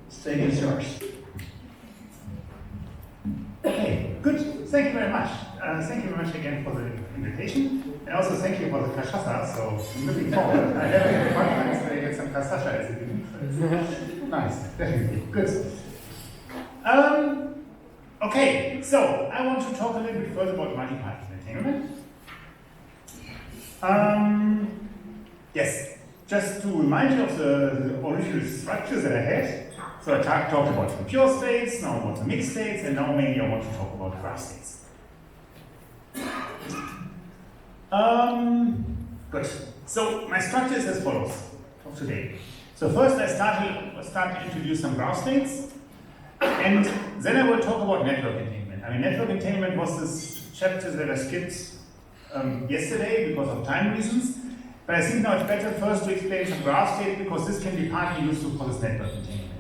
Stage is yours. Okay, good. Thank you very much. Thank you very much again for the invitation. And also thank you for the cachaça. So I'm looking forward. I have a conference where I get some cachaça as a given. Nice, definitely. Good. Okay, so I want to talk a little bit further about multi-particle entanglement. Yes, just to remind you of the original structures that I had. So I talked about the pure states, now about the mixed states, and now maybe I want to talk about graph states. Good. So my structure is as follows of today. So first I start to introduce some graph states, and then I will talk about network entanglement. I mean, network entanglement was this chapter that I skipped yesterday because of time reasons. But I think now it's better first to explain some graph states because this can be partly useful for this network entanglement.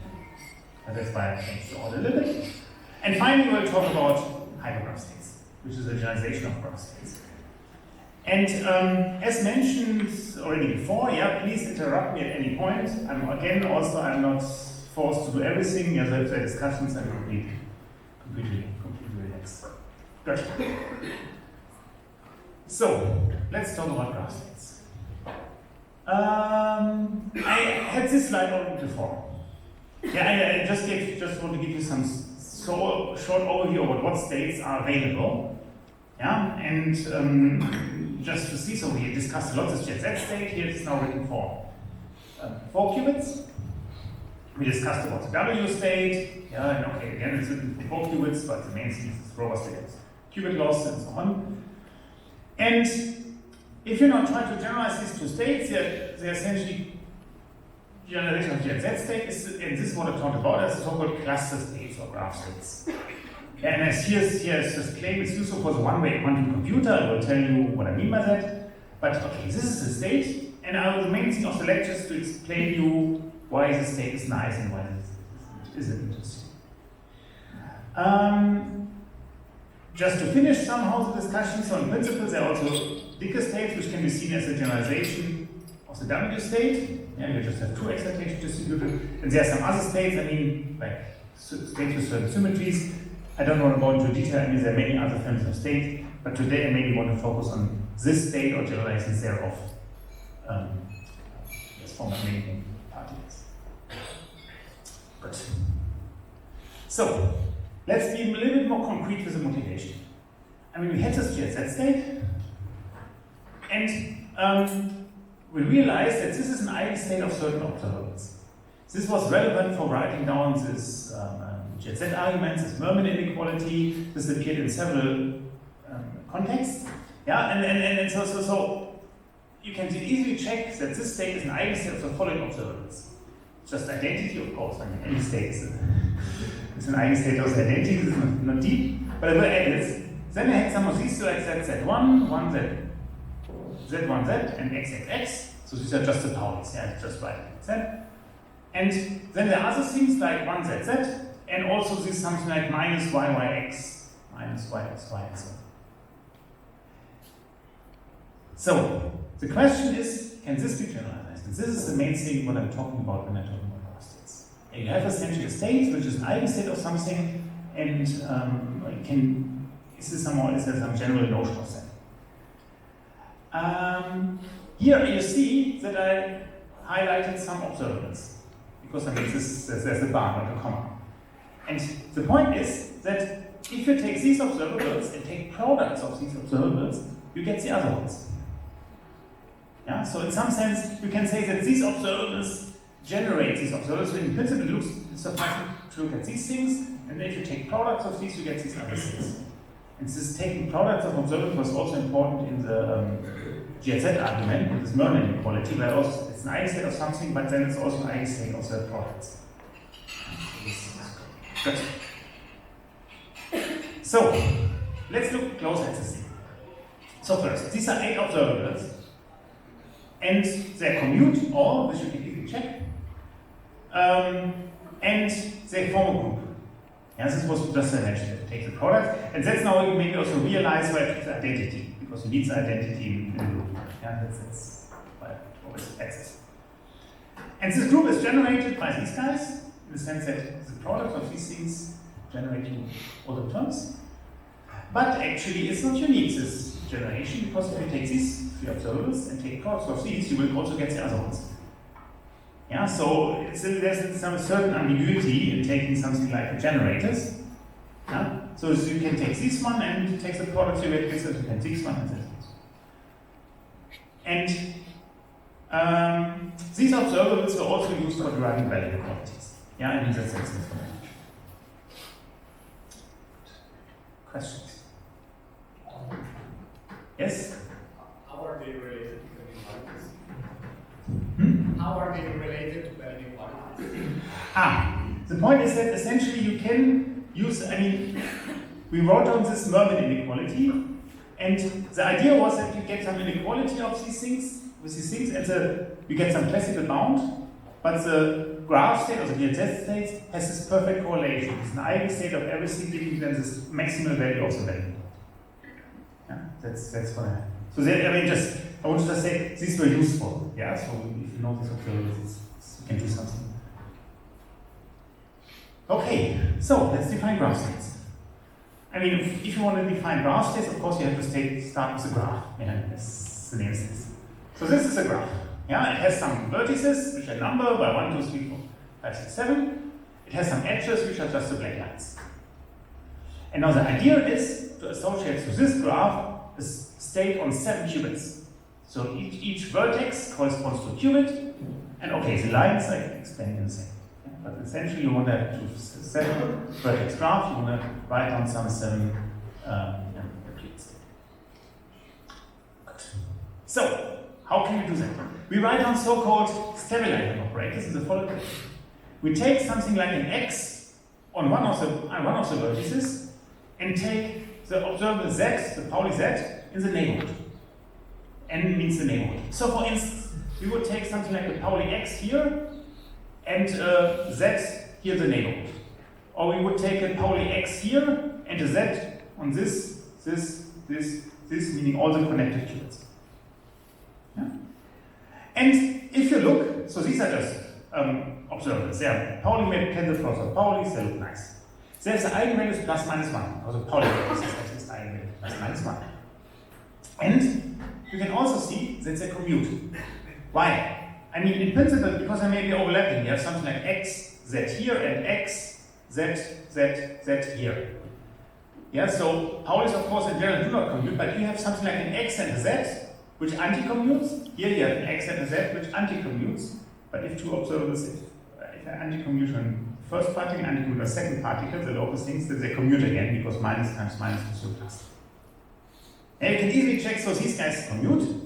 And that's why I changed the order a little bit. And finally, we'll talk about hypergraph states, which is a generalization of graph states. And as mentioned already before, yeah, please interrupt me at any point. I'm not forced to do everything. As I said, discussions, I'm completely relaxed. Good. So let's talk about graph states. I had this slide already before. Yeah, I just want to give you some short overview about what states are available. Yeah, and just to see, so we discussed a lot this Z state. Here it's now written for 4 qubits. We discussed about the W state. Yeah, and okay, again it's written for 4 qubits, but the main thing is Rover state, qubit loss, and so on. And if you now try to generalize these 2 states, they're essentially generalization of the Z state, and this is what I talked about as the so-called cluster states or graph states. And as here's this claim, it's useful for the one-way quantum computer. I will tell you what I mean by that. But okay, this is the state, and the main thing of the lecture is to explain to you why this state is nice and why it isn't interesting. Just to finish somehow the discussion, so in principle there are also Dicke states, which can be seen as a generalization of the W state. Yeah, you just have 2 excitations distributed. And there are some other states, I mean, like states with certain symmetries. I don't want to go into detail, I mean, there are many other families of states, but today I mainly want to focus on this state or generalizations thereof. As form of many particles. Good. So, let's be a little bit more concrete with the motivation. I mean, we had this Z state, and we realized that this is an eigenstate of certain observables. This was relevant for writing down this Z arguments, this Mermin inequality. This appeared in several contexts. Yeah, and so you can easily check that this state is an eigenstate of the following observables. Just identity, of course. I mean, any state is an eigenstate of identity. This is not deep, but I will add this. Then I had some of these, like Z1, 1Z, Z1Z, and XXX. So these are just the powers. Yeah, it's just right. Z. And then there are other things like 1ZZ, and also this something like minus YYX, minus YXY, and so on. So the question is, can this be generalized? And this is the main thing what I'm talking about when I'm talking about graph states. And you have essentially a state which is an eigenstate of something, and is there some general notion of that? Here you see that I highlighted some observables, because I mean there's a bar, not a comma. And the point is that if you take these observables and take products of these observables, you get the other ones. Yeah? So in some sense, you can say that these observables generate these observables. So in principle, it's sufficient to look at these things, and then if you take products of these, you get these other things. And this taking products of observables was also important in the GZ argument, with this Mermin inequality, where also it's an eigenstate of something, but then it's also an eigenstate of the products. Good. So, let's look closer at this thing. So first, these are 8 observables, and they commute, or, which you can easily check, and they form a group. Yeah, this was just I mentioned, take the product, and that's now you maybe also realize why it keeps the identity, because you need the identity in the group. Yeah, that's why it always access. And this group is generated by these guys, the sense that the product of these things generate you all the terms. But actually, it's not unique, this generation, because if you take these three observables and take products of these, you will also get the other ones. Yeah, so there's some certain ambiguity in taking something like the generators. Yeah? So you can take this one and take the product you get, so you can take this one and this one. And these observables were also used for deriving value properties. Yeah, I mean that's the information. Questions? Yes? How are they related to Belgian particles? Hmm? How are they related to Belgian particles? The point is that essentially you can use, I mean, we wrote down this Mermin inequality, and the idea was that you get some inequality of these things, with these things, and you get some classical bound, but the graph state, or the DLZ state, has this perfect correlation. It's an eigenstate of everything giving them this maximal value of the value. Yeah, that's what I have. So that, I mean, I want to just say these were useful. Yeah, so if you know these observables, you can do something. Okay, so let's define graph states. I mean, if you want to define graph states, of course you have to start with a graph, as the name says. So this is a graph. Yeah, it has some vertices, which are numbered by 1, 2, 3, 4, 5, 6, 7. It has some edges, which are just the black lines. And now the idea is to associate to this graph a state on 7 qubits. So each vertex corresponds to a qubit, and okay, the lines I can explain in a second. Yeah, but essentially, you want to have a 7 vertex graph. You want to write down some 7 qubits. Good. So how can we do that? We write down so-called stabilizing operators in the following way. We take something like an x on one of the vertices and take the observable z, the Pauli z, in the neighborhood. N means the neighborhood. So for instance, we would take something like the Pauli x here and z here in the neighborhood. Or we would take a Pauli x here and a z on this, meaning all the connected qubits. Yeah? And if you look, so these are just observables. They are Pauli made tensor flows of Pauli, they look nice. There's the eigenvalues plus minus 1. Also Pauli values is eigenvalue plus minus 1. And you can also see that they commute. Why? I mean, in principle, because they may be overlapping, you have something like x, z here, and x, z, here. Yeah, so Paulis, of course, in general do not commute, but you have something like an x and a z, which anti-commutes. Here you have an x and a z, which anti-commutes. But if two observables, if an anti-commute on first particle and anti-commute on second particle, the local things that they commute again, because minus times minus is so plus. And you can easily check, so these guys commute.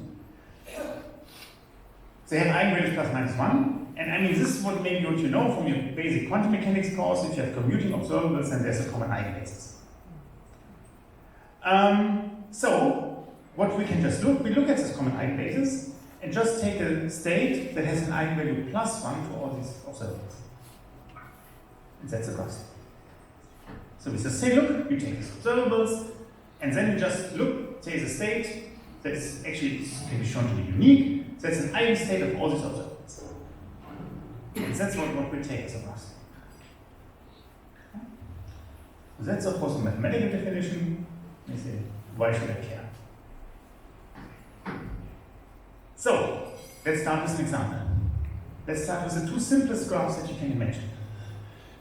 They have eigenvalues plus minus 1. And I mean, this is what maybe what you know from your basic quantum mechanics course. If you have commuting observables, then there's a common eigenbasis. So, what we can just look, we look at this common eigenbasis and just take a state that has an eigenvalue plus 1 for all these observables. And that's a graph. So we just say, look, you take these observables, and then you just look, say the state that is actually can be shown to be unique. That's an eigenstate of all these observables. And that's what we take as a graph. So that's of course a mathematical definition. You say, why should I care? So, let's start with an example. Let's start with the two simplest graphs that you can imagine.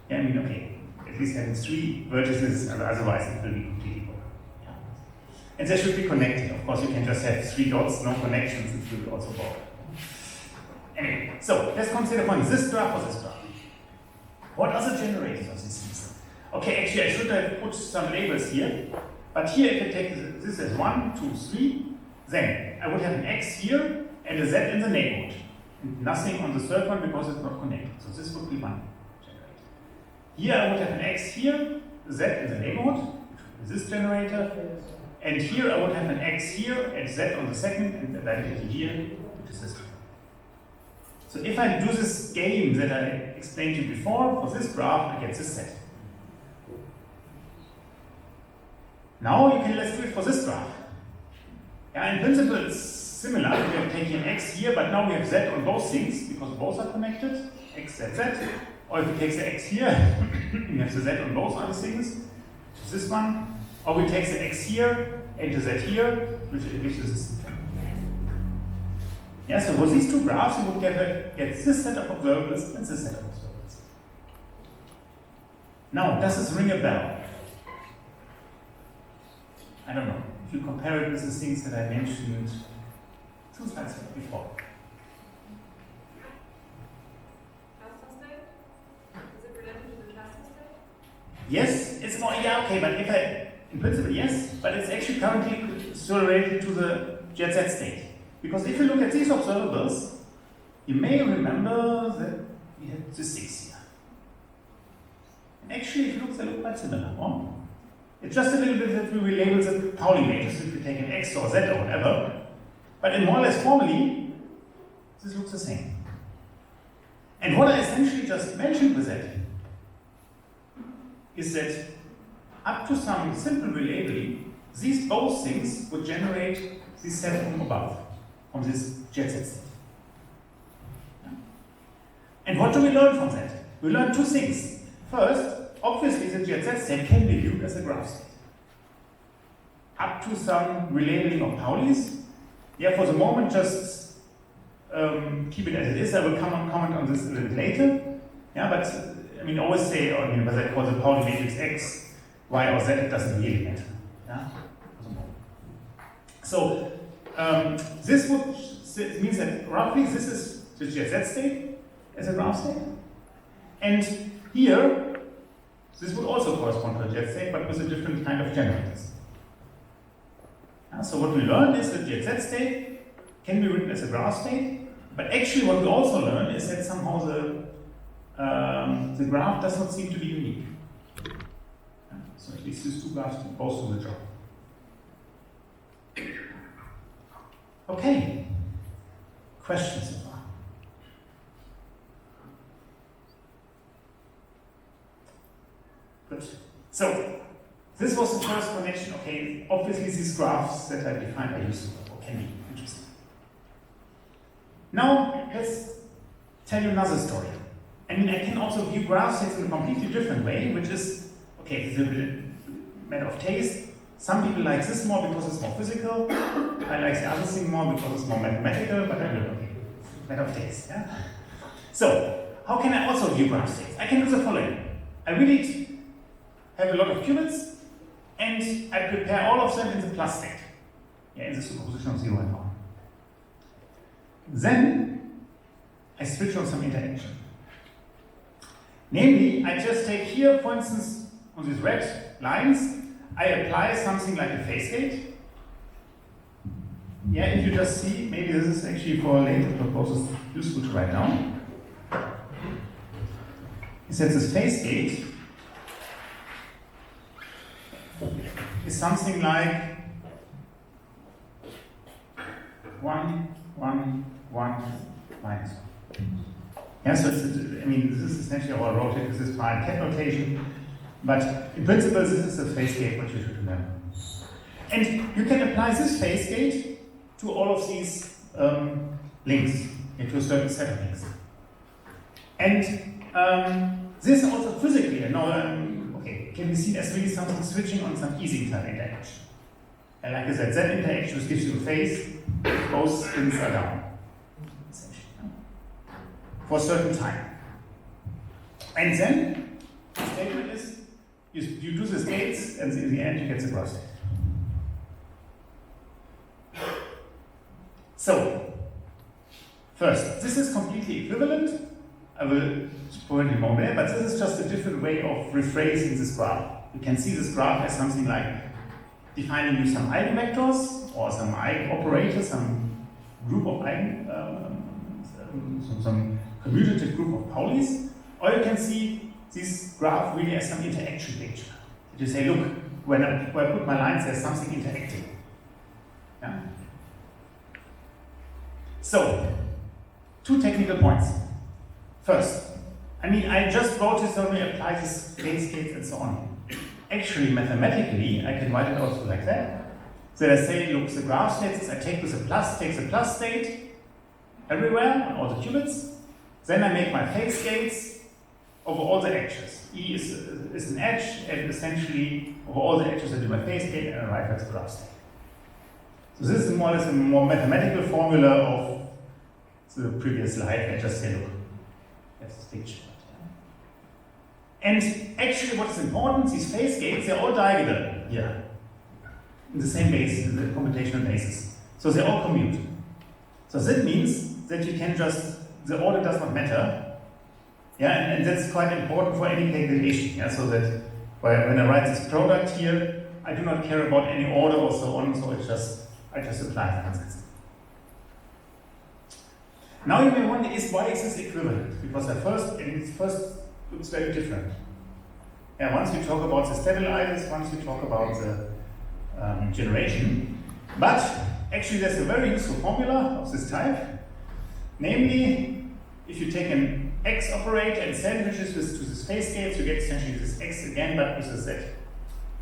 Yeah, I mean, okay, at least having 3 vertices, otherwise it will be completely broken. Yeah. And they should be connected. Of course, you can just have 3 dots, no connections, it will be also broken. Anyway, so let's consider this graph or this graph. What are the generators of these things? Okay, actually, I should have put some labels here. But here, if I take this as 1, 2, 3, then I would have an x here and a z in the neighborhood. And nothing on the third one because it's not connected. So this would be 1 generator. Here I would have an x here, a z in the neighborhood, which would be this generator. And here I would have an x here and z on the second, and the validity here, which is this one. So if I do this game that I explained to you before, for this graph, I get this set. Now let's do it for this graph. Yeah, in principle it's similar. We have taken x here, but now we have z on both things because both are connected, x, z, z. or if we take the x here, we have the z on both other things, which is this one, or we take the x here and the z here, which is this. Yeah, so for these two graphs, you would get this set of observables and this set of observables. Now, does this ring a bell? I don't know. If you compare it with the things that I mentioned 2 slides before. Cluster state? Is it related to the cluster state? Yes, it's more, yeah, okay, but if I, in principle, yes, but it's actually currently still related to the jet set state. Because if you look at these observables, you may remember that we had the 6 here. And actually, if you look, they look quite similar. Oh? It's just a little bit that we relabel the Pauli matrix if we take an X or Z or whatever. But in more or less formally, this looks the same. And what I essentially just mentioned with that is that up to some simple relabeling, these both things would generate this set from above, from this jet set state. And what do we learn from that? We learn 2 things. First, obviously the jet set state can be viewed as a graph state. Up to some relabeling of Pauli's. Yeah, for the moment, just keep it as it is. I will comment on this a little later. Yeah, but I mean, always say, or I mean, whether I call the Pauli matrix X, Y, or Z, it doesn't really matter. Yeah? So this would means that roughly this is the jet state as a graph state, and here this would also correspond to a jet state, but with a different kind of generators. So what we learned is that the jet state can be written as a graph state, but actually what we also learned is that somehow the graph does not seem to be unique. So at least these 2 graphs both do the job. Okay. Questions so far? Good. So, this was the first connection. Okay, obviously these graphs that I defined are useful or can be interesting. Now, let's tell you another story. I mean, I can also view graph sets in a completely different way, which is, okay, it's a matter of taste. Some people like this more because it's more physical. I like the other thing more because it's more mathematical, but I don't know. Matter of taste, yeah? So, how can I also view graph states? I can do the following. I really have a lot of qubits, and I prepare all of them in the plus state. Yeah, in the superposition of 0 and 1. Then, I switch on some interaction. Namely, I just take here, for instance, on these red lines, I apply something like a phase gate. Yeah, if you just see, maybe this is actually for later purposes useful to write down. Is that this phase gate is something like 1, 1, 1, minus 1. Yeah, so it's, I mean, this is essentially how I wrote it. This is my cat notation. But in principle, this is the phase gate, what you should remember. And you can apply this phase gate to all of these links, into a certain set of links. And this also physically, okay, can be seen as really something switching on some Ising-type interaction. And like I said, that interaction which gives you a phase, both spins are down, essentially, for a certain time. And then the statement is, you do the states, and in the end you get the graph state. So, first, this is completely equivalent. I will point in a moment, but this is just a different way of rephrasing this graph. You can see this graph as something like defining you some eigenvectors or some eigenoperator, some group of some commutative group of Paulis, or you can see this graph really as some interaction picture. You say, look, where I put my lines, there's something interacting. Yeah? So, 2 technical points. First, I mean, I just wrote this when we apply this phase gates and so on. Actually, mathematically, I can write it also like that. So I say, look, the graph states, I take this takes a plus state everywhere on all the qubits. Then I make my phase gates over all the edges. E is an edge, and essentially over all the edges I do my phase gate and arrive at the graph state. So this is more or less a more mathematical formula of the previous slide. I just say, look, that's this picture. And actually what is important, these phase gates, they're all diagonal here, in the same base, in the computational basis. So they all commute. So that means that you can just, the order does not matter. Yeah, and that's quite important for any calculation. Yeah, so that when I write this product here, I do not care about any order or so on, so I just apply the constants. Now you may wonder, why is this equivalent? Because it first looks very different. Yeah, once we talk about the stabilizers, once we talk about the generation, but actually there's a very useful formula of this type. Namely, if you take an x operator and sandwiches this to the phase gates, you get essentially this x again, but with a z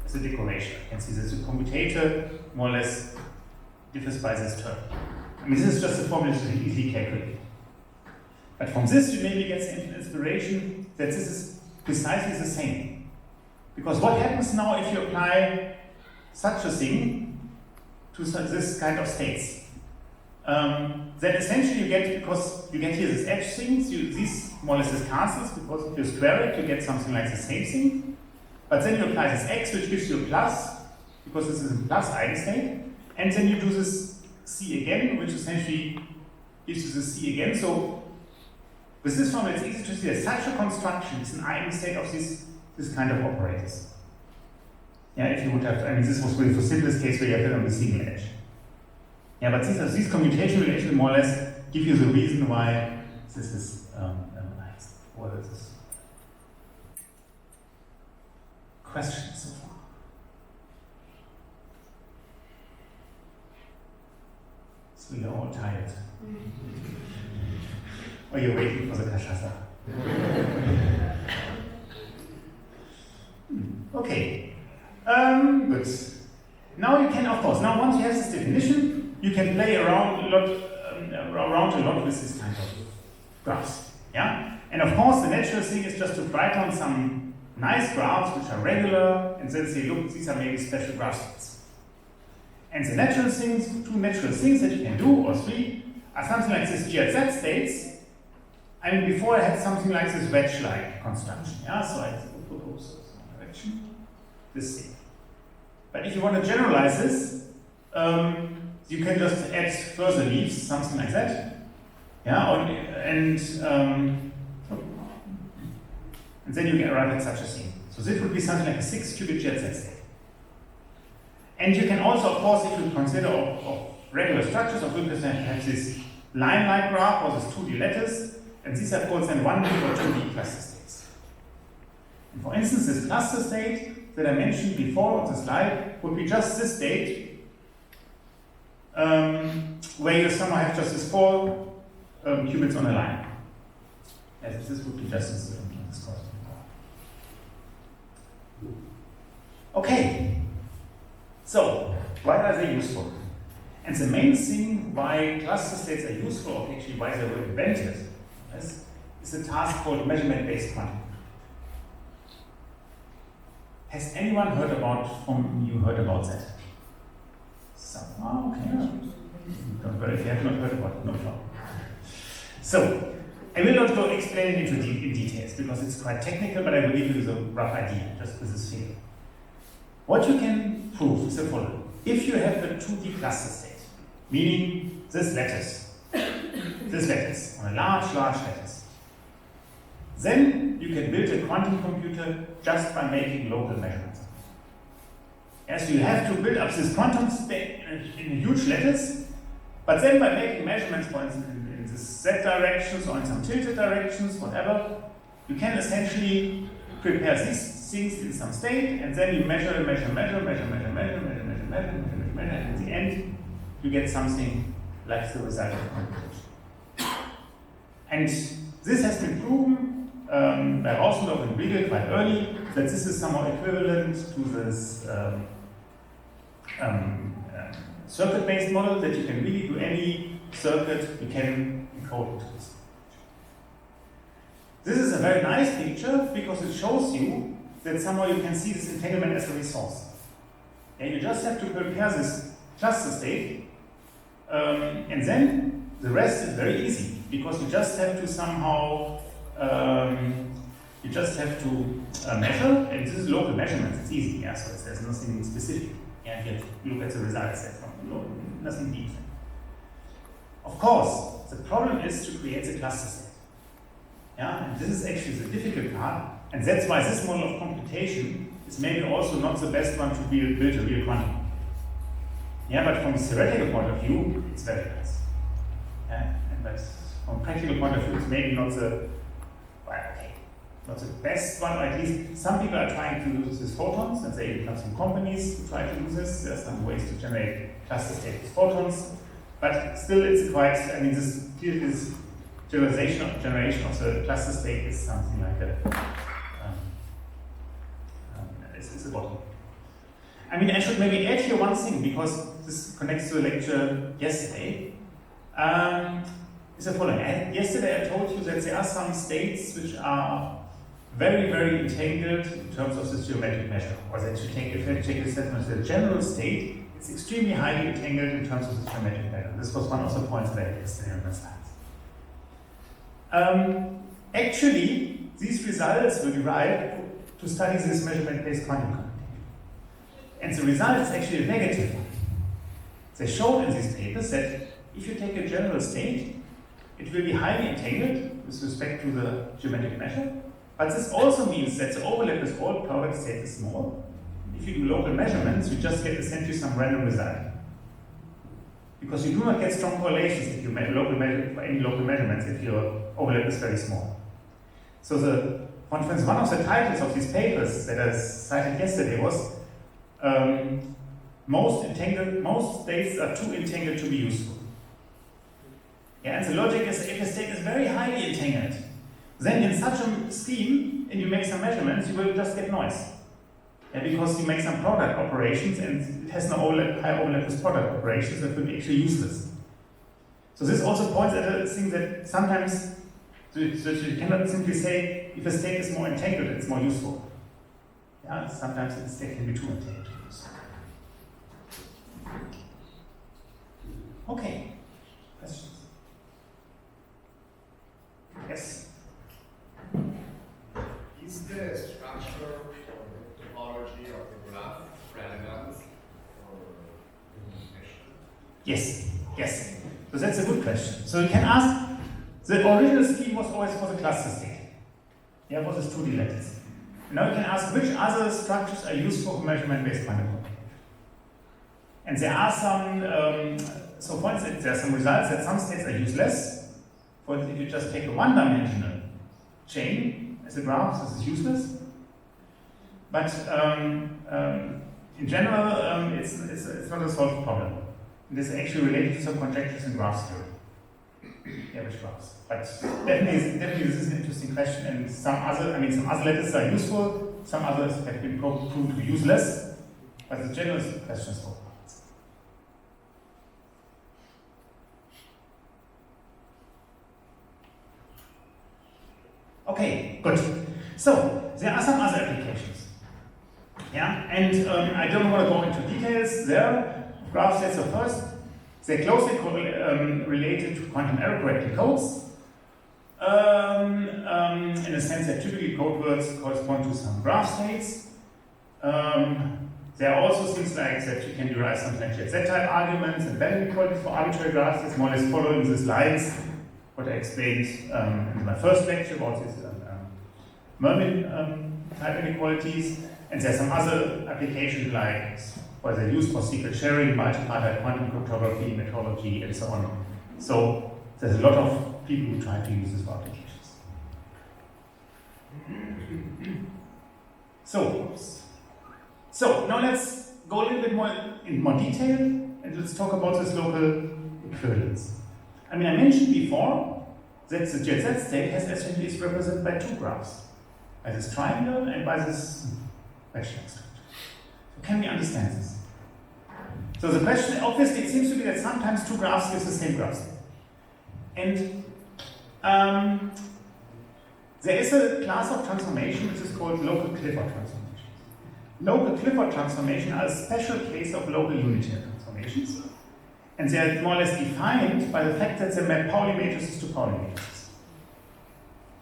as a decoration. You can see that the commutator more or less differs by this term. I mean, this is just a formula to easily calculate. But from this, you maybe get the inspiration that this is precisely the same. Because what happens now if you apply such a thing to this kind of states? Then essentially you get, because you get here this edge things, these more or less this cancels, because if you square it, you get something like the same thing. But then you apply this x, which gives you a plus, because this is a plus eigenstate, and then you do this c again, which essentially gives you the c again. So with this formula, it's easy to see that such a construction is an eigenstate of this kind of operators. Yeah, if you would have, I mean, this was really the simplest case where you have it on the single edge. Yeah, but these commutation will actually more or less give you the reason why this is nice. What is this? Questions so far? So you're all tired. Or you're waiting for the cachaça. Okay. Good. Now you can, of course, now once you have this definition, you can play around a lot with this kind of graphs. Yeah? And of course, the natural thing is just to write down some nice graphs which are regular and then say, look, these are maybe special graph sets. And the natural things, two natural things that you can do, or three, are something like this G at Z states. I mean, before I had something like this wedge-like construction. Yeah? So I propose this direction, this thing. But if you want to generalize this, you can just add further leaves, something like that. Yeah, and then you can arrive at such a thing. So this would be something like a 6-qubit jet set state. And you can also, of course, if you consider of regular structures, of course, have this line-like graph or this 2D lattice, and these are, of course, then 1D or 2D cluster states. And for instance, this cluster state that I mentioned before on the slide would be just this state where you somehow have just this 4 qubits on a line. Yes, this would be just this corresponding. Okay, so why are they useful? And the main thing why cluster states are useful, or actually why they were invented, is a task called measurement-based quantum. Has anyone heard about that? Okay. Don't worry if you have not heard about it, no problem. So, I will not go explain it in details because it's quite technical, but I will give you the rough idea, just with this figure. What you can prove is the following. If you have a 2D cluster state, meaning this lattice on a large lattice, then you can build a quantum computer just by making local measurements. Yes, you have to build up this quantum state in a huge lattice, but then by making measurements, for instance, in the Z directions or in some tilted directions, whatever, you can essentially prepare these things in some state, and then you measure, and in the end, you get something like the result of computation. And this has been proven by Rosenberg and Riegel quite early, that this is somehow equivalent to this circuit-based model, that you can really do any circuit, you can encode into this. This is a very nice picture because it shows you that somehow you can see this entanglement as a resource. And you just have to prepare this cluster state, and then the rest is very easy because you just have to somehow measure, and this is local measurements. It's easy, yeah. So there's nothing specific. Yeah, you have to look at the results. That's nothing deep. Of course, the problem is to create the cluster state. Yeah, and this is actually the difficult part, and that's why this model of computation is maybe also not the best one to build a real quantum. Yeah, but from a theoretical point of view, it's very nice. Yeah, and from a practical point of view, it's maybe not the not the best one, or at least some people are trying to use this photons, and they have some companies who try to do this. There are some ways to generate cluster state with photons, but still it's quite, this generation of the cluster state is something like it's a bottom. I should maybe add here one thing, because this connects to the lecture yesterday. Is the following. Yesterday I told you that there are some states which are very, very entangled in terms of this geometric measure. Or that if you take a statement as the general state, it's extremely highly entangled in terms of the geometric measure. This was one of the points that I had yesterday on the slides. Actually, these results were derived to study this measurement-based quantum computation. And the result is actually a negative one. They showed in these papers that if you take a general state, it will be highly entangled with respect to the geometric measure, but this also means that the overlap with all product states is small. If you do local measurements, you just get essentially some random result. Because you do not get strong correlations if you make for any local measurements if your overlap is very small. So for instance, one of the titles of these papers that I cited yesterday was most states are too entangled to be useful. Yeah, and the logic is if a state is very highly entangled, then in such a scheme, and you make some measurements, you will just get noise. Yeah, because you make some product operations and it has no high overlap with product operations that will be actually useless. So this also points at a thing that sometimes so you cannot simply say if a state is more entangled, it's more useful. Yeah, sometimes a state can be too entangled to use. Okay. Questions? Yes. Is the structure or the topology of the graph relevant for implementation? Yes. So that's a good question. So you can ask, the original scheme was always for the cluster state. Yeah, for this 2D lattice. Now you can ask which other structures are useful for measurement-based quantum computation. And there are some, so for instance, there are some results that some states are useless. For instance, if you just take a one-dimensional chain as a graph, this is useless. But in general, it's not a solved problem. This is actually related to some conjectures in graph theory. Yeah, which graphs? But definitely this is an interesting question, and some other lattices are useful, some others have been proved to be useless, but the general question is for. Okay, good. So there are some other applications. Yeah, and I don't want to go into details there. Graph sets are first. They're closely related to quantum error corrected codes. In a sense that typically code words correspond to some graph states. There are also things like that you can derive some Z-type arguments and value inequalities for arbitrary graphs. That's more or less following the slides, what I explained in my first lecture about these Mermin type inequalities. And there are some other applications like where they're used for secret sharing, multipartite quantum cryptography, metrology, and so on. So there's a lot of people who try to use this for applications. So now let's go a little bit more in more detail and let's talk about this local equivalence. I mentioned before that the GZ state has essentially is represented by two graphs, by this triangle and by this rectangle structure. So can we understand this? So the question, obviously, it seems to be that sometimes two graphs give the same graph state. And There is a class of transformation which is called local Clifford transformations. Local Clifford transformations are a special case of local unitary transformations, and they are more or less defined by the fact that they map Pauli matrices to Pauli matrices.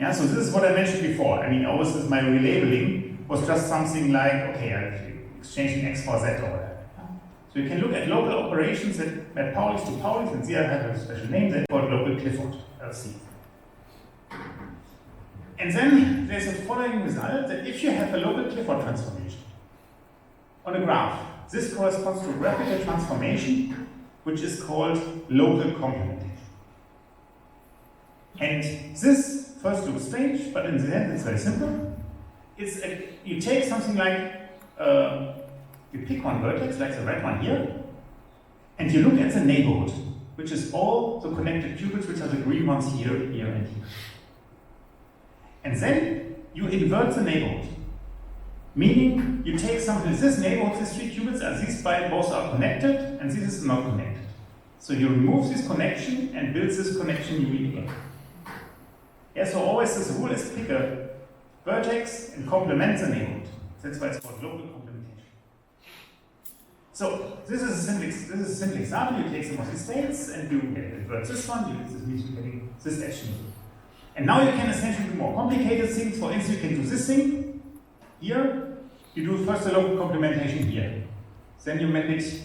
Yeah, so this is what I mentioned before. I mean, always my relabeling was just something like, okay, I'm exchanging X for Z or whatever. So you can look at local operations that map Paulis to Paulis, and here I have a special name that's called local Clifford, LC. And then there's a following result that if you have a local Clifford transformation on a graph, this corresponds to a graphical transformation which is called local complementation. And this first looks strange, but in the end it's very simple. You take something like, you pick one vertex, like the red one here, and you look at the neighborhood, which is all the connected qubits, which are the green ones here, here, and here. And then you invert the neighborhood. Meaning, you take something, this neighborhood, these three qubits are these by both are connected, and this is not connected. So you remove this connection and build this connection unique again. Yeah, so always this rule is pick a vertex and complement the neighborhood. That's why it's called local complementation. So this is a simple example. You take some of these states and you invert this one. This means you're getting this action. And now you can essentially do more complicated things. For instance, you can do this thing here. You do first the local complementation here. Then you map it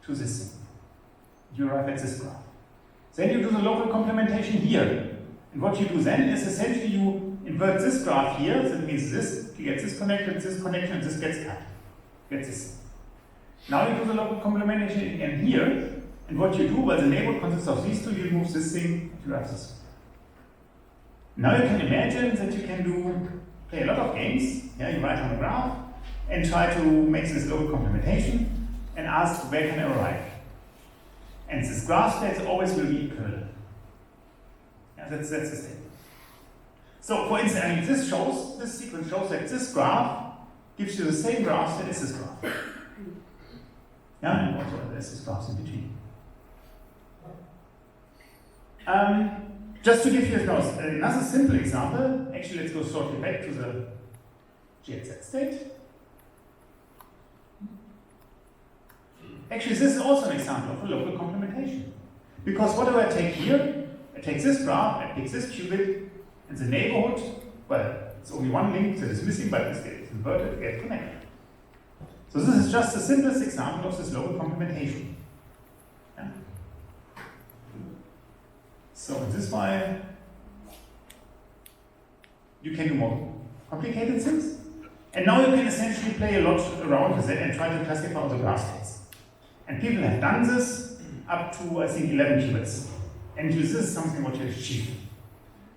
to this thing. You arrive at this graph. Then you do the local complementation here. And what you do then is essentially you invert this graph here. That means this gets this connected, and this gets cut. Gets this. Now you do the local complementation again here. And what you do, well, the neighborhood consists of these two. You remove this thing, you have this. Now you can imagine that you can play a lot of games. Yeah, you write on a graph and try to make this local complementation and ask where can I arrive. And this graph state always will be equivalent. Yeah, that's the state. So for instance, I mean, this sequence shows that this graph gives you the same graph that is this graph. Yeah, and also there's this graph in between. Just to give you another simple example, actually let's go shortly back to the GZ state. Actually, this is also an example of a local complementation. Because what do I take here? I take this graph, I pick this qubit, and the neighborhood, well, it's only one link that is missing, but it's inverted, get connected. So this is just the simplest example of this local complementation. Yeah. So in this way, you can do more complicated things. And now you can essentially play a lot around with it and try to classify all the graph states. And people have done this up to, I think, 11 qubits. And this is something what you achieve.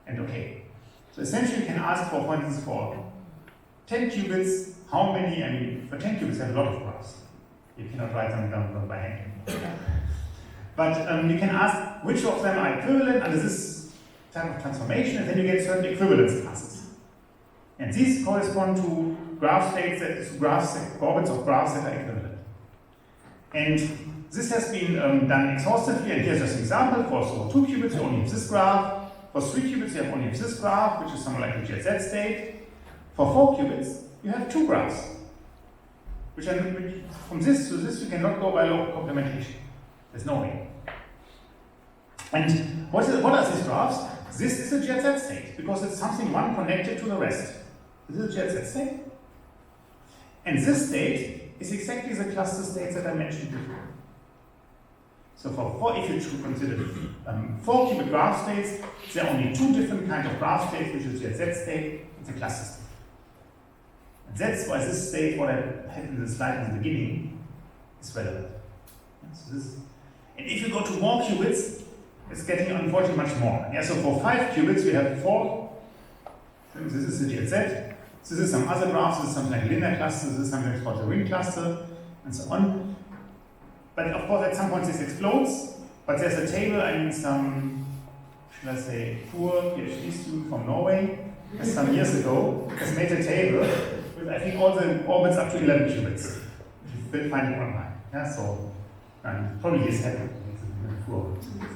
And okay. So essentially you can ask for instance, for 10 qubits, how many, I mean, for 10 qubits you have a lot of graphs. You cannot write them down by hand. But you can ask which of them are equivalent under this type of transformation, and then you get certain equivalence classes. And these correspond to graph states, orbits of graphs that are equivalent. And this has been done exhaustively, and here's just an example. For 2 qubits, you only have this graph. For 3 qubits, you have only have this graph, which is somewhere like a GZ state. For 4 qubits, you have 2 graphs. Which from this to this, you cannot go by local complementation. There's no way. And what are these graphs? This is a GZ state, because it's something one connected to the rest. This is a GZ state. And this state is exactly the cluster states that I mentioned before. So if you consider 4 qubit graph states, there are only 2 different kinds of graph states, which is the GZ state and the cluster state. And that's why this state, what I had in the slide in the beginning, is relevant. And if you go to more qubits, it's getting unfortunately much more. Yeah, so for 5 qubits, we have 4. This is the GZ. This is some other graphs. This is something like linear cluster. This is something called the ring cluster, and so on. But of course, at some point, this explodes. But there's a table. I mean, some, should I say, poor PhD student from Norway, some years ago, has made a table with, I think, all the orbits up to 11 qubits. You will find it online. Yeah, so probably is happening.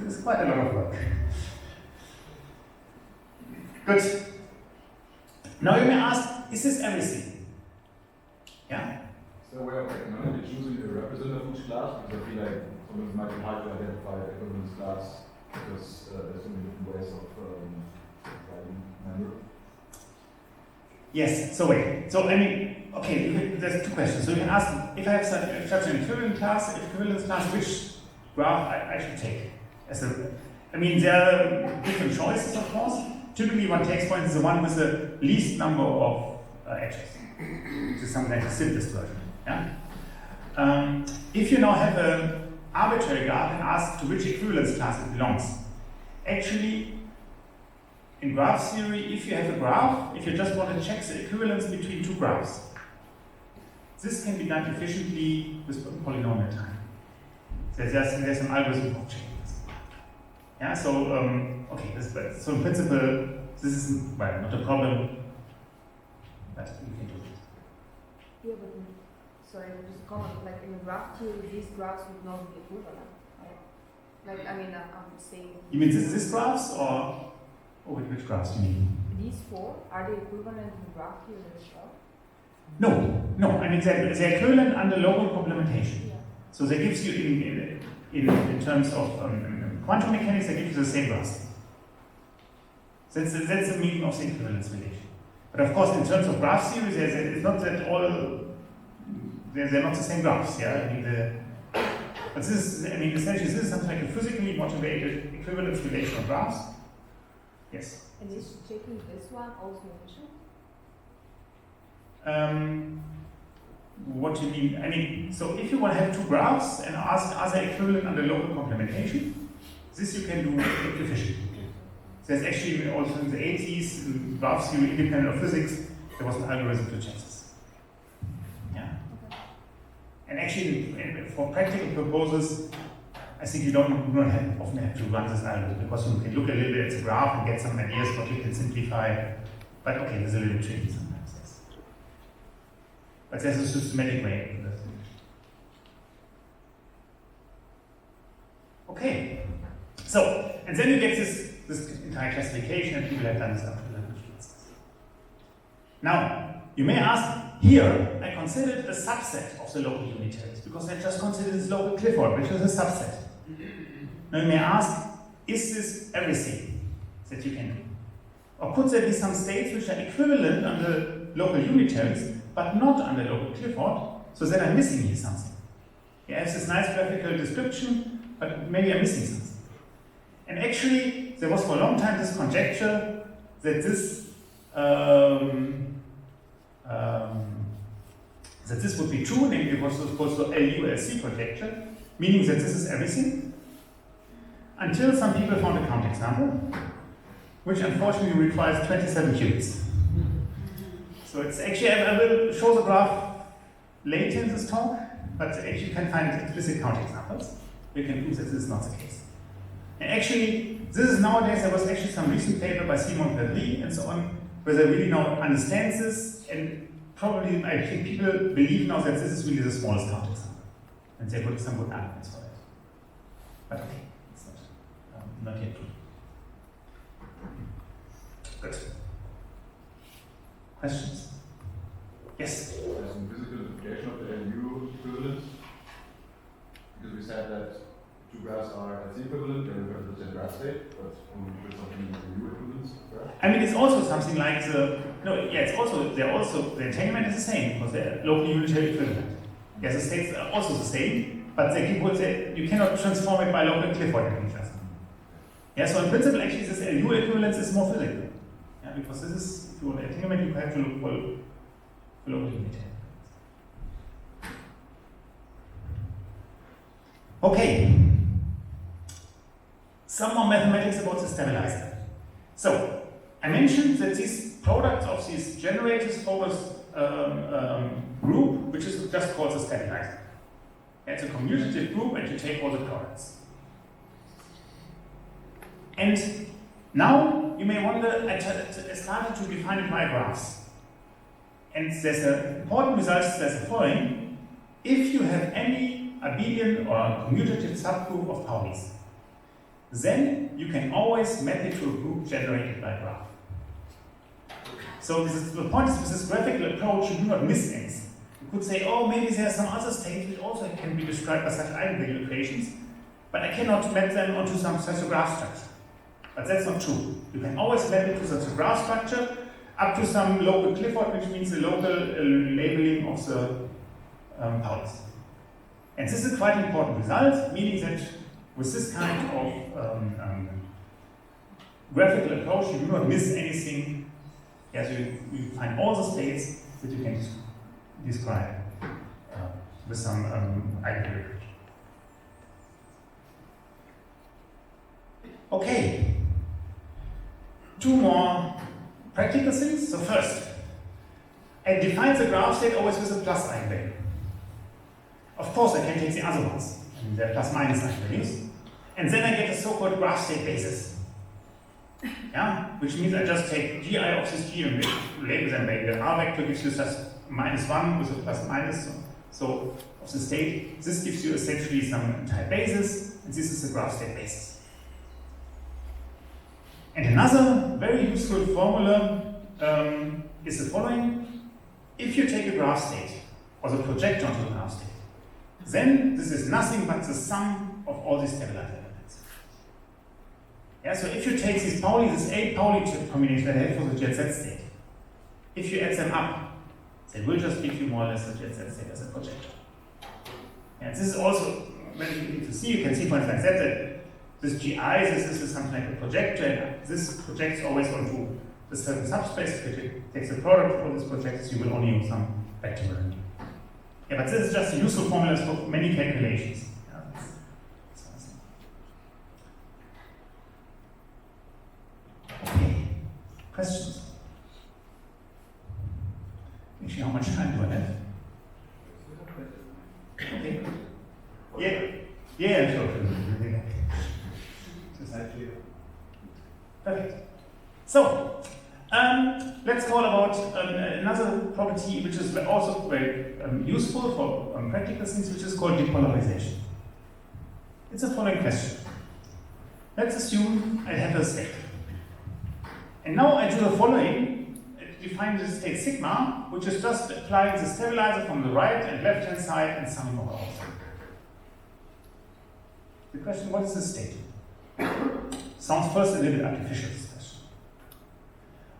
It's quite a lot of work. Good. Now you may ask, is this everything? Yeah? Is there a way of economically choosing a representative of each class? Because I feel like sometimes it might be hard to identify the equivalence class because there's so many different ways of writing member. Yes, so wait. So I mean, okay, there's two questions. So you can ask, if I have such an equivalence class, which graph I should take? I mean, there are different choices, of course. Typically, one takes, for instance, the one with the least number of edges, which is something like the simplest version. Yeah? If you now have an arbitrary graph and ask to which equivalence class it belongs, actually, in graph theory, if you have a graph, if you just want to check the equivalence between two graphs, this can be done efficiently with polynomial time. There's some algorithm for checking this. Yeah, so, so in principle, this is, well, not a problem, but you can do it. Yeah, but sorry, just a comment. Like in graph theory, these graphs would not be equivalent. Right? Like, I mean, I'm saying. You mean this graphs or which graphs you mean? These four, are they equivalent in graph theory as well? No. I mean, they're equivalent under local complementation. Yeah. So that gives you, in terms of quantum mechanics, they give you the same graphs. That's the meaning of the equivalence relation. But of course, in terms of graph theory, it's not that all, they're not the same graphs. Yeah, I mean, but this is, I mean, essentially, this is something like a physically motivated equivalence relation of graphs. Yes. And is checking this one also efficient? What do you mean? I mean, so if you want to have two graphs and ask are they equivalent under local complementation, this you can do efficiently. There's actually also in the 80s, in graph theory independent of physics, there was an algorithm to check this. Yeah. Okay. And actually, for practical purposes, I think you don't often have to run this algorithm because you can look a little bit at the graph and get some ideas what you can simplify. But okay, there's a little bit tricky sometimes. Yes. But there's a systematic way to do that. Okay. So, and then you get this entire classification, and people have done this up to language classes. Now, you may ask, here, I considered a subset of the local unitaries, because I just considered this local Clifford, which is a subset. Now you may ask, is this everything that you can do? Or could there be some states which are equivalent under local unitaries, but not under local Clifford, so then I'm missing here something? Yeah, I have this nice graphical description, but maybe I'm missing something. And actually, there was for a long time this conjecture that this would be true, namely it was supposed to LULC conjecture, meaning that this is everything, until some people found a counterexample, which unfortunately requires 27 qubits. So it's actually, I will show the graph later in this talk, but actually you can find explicit counterexamples. You can prove that this is not the case. And actually, this is nowadays, there was actually some recent paper by Simon Perry and so on, where they really now understand this, and probably, I think people believe now that this is really the smallest counterexample. And there could be some good arguments for that. But okay, it's not yet true. Good. Questions? Yes? There's some physical implication of the LU equivalence, because we said that two graphs are LC equivalent, they refer to the same graph state, but only with something in the U equivalence graph. I mean, it's also something like the entanglement is the same, because they're locally unitary equivalent. Yes, the states are also the same, but you cannot transform it by local Clifford integers. Yeah, so in principle, actually, this LU equivalence is more physical. Yeah, because this is, if you want entanglement, you have to look for local unitary. Okay. Some more mathematics about the stabilizer. So, I mentioned that these products of these generators form a group, which is just called the stabilizer. It's a commutative group, and you take all the products. And now you may wonder, I started to define it by graphs. And there's an important result that's the following. If you have any abelian or commutative subgroup of Paulis, then you can always map it to a group generated by graph. So the point is, with this graphical approach, you do not miss anything. You could say, oh, maybe there are some other states which also can be described by such eigenvalue equations, but I cannot map them onto such a graph structure. But that's not true. You can always map it to such a graph structure up to some local Clifford, which means the local labeling of the powers. And this is a quite important result, meaning that with this kind of graphical approach, you do not miss anything. Yes, you find all the states that you can describe with some eigenvalue. Okay, two more practical things. So first, I define the graph state always with a plus eigenvalue. Of course, I can take the other ones, and they're plus minus eigenvalues, and then I get a so-called graph state basis. Yeah, which means I just take gi of this g and label them by the r vector gives you just -1 with a plus minus. So of the state, this gives you essentially some entire basis, and this is the graph state basis. And another very useful formula is the following. If you take a graph state, or the projector onto the graph state, then this is nothing but the sum of all these stabilizer elements. Yeah, so if you take these Pauli, this A Pauli combination that I have for the jet Z state, if you add them up, they will just give you more or less the jet Z state as a projector. And this is also very easy to see. You can see, for instance, that this GI, this is something like a projector, and this projects always onto the certain subspace. If it takes the product of all these projectors, you will only use some vector value. Yeah, but this is just a useful formula for many calculations. Yeah, that's okay. Questions? Actually, how much time do I have? Okay. Yeah, sure. Perfect. So, let's call about another property which is also very useful for practical things, which is called depolarization. It's the following question. Let's assume I have a state. And now I do the following. I define the state sigma, which is just applying the stabilizer from the right and left hand side and summing over all. The question, what is the state? Sounds first a little bit artificial, this question.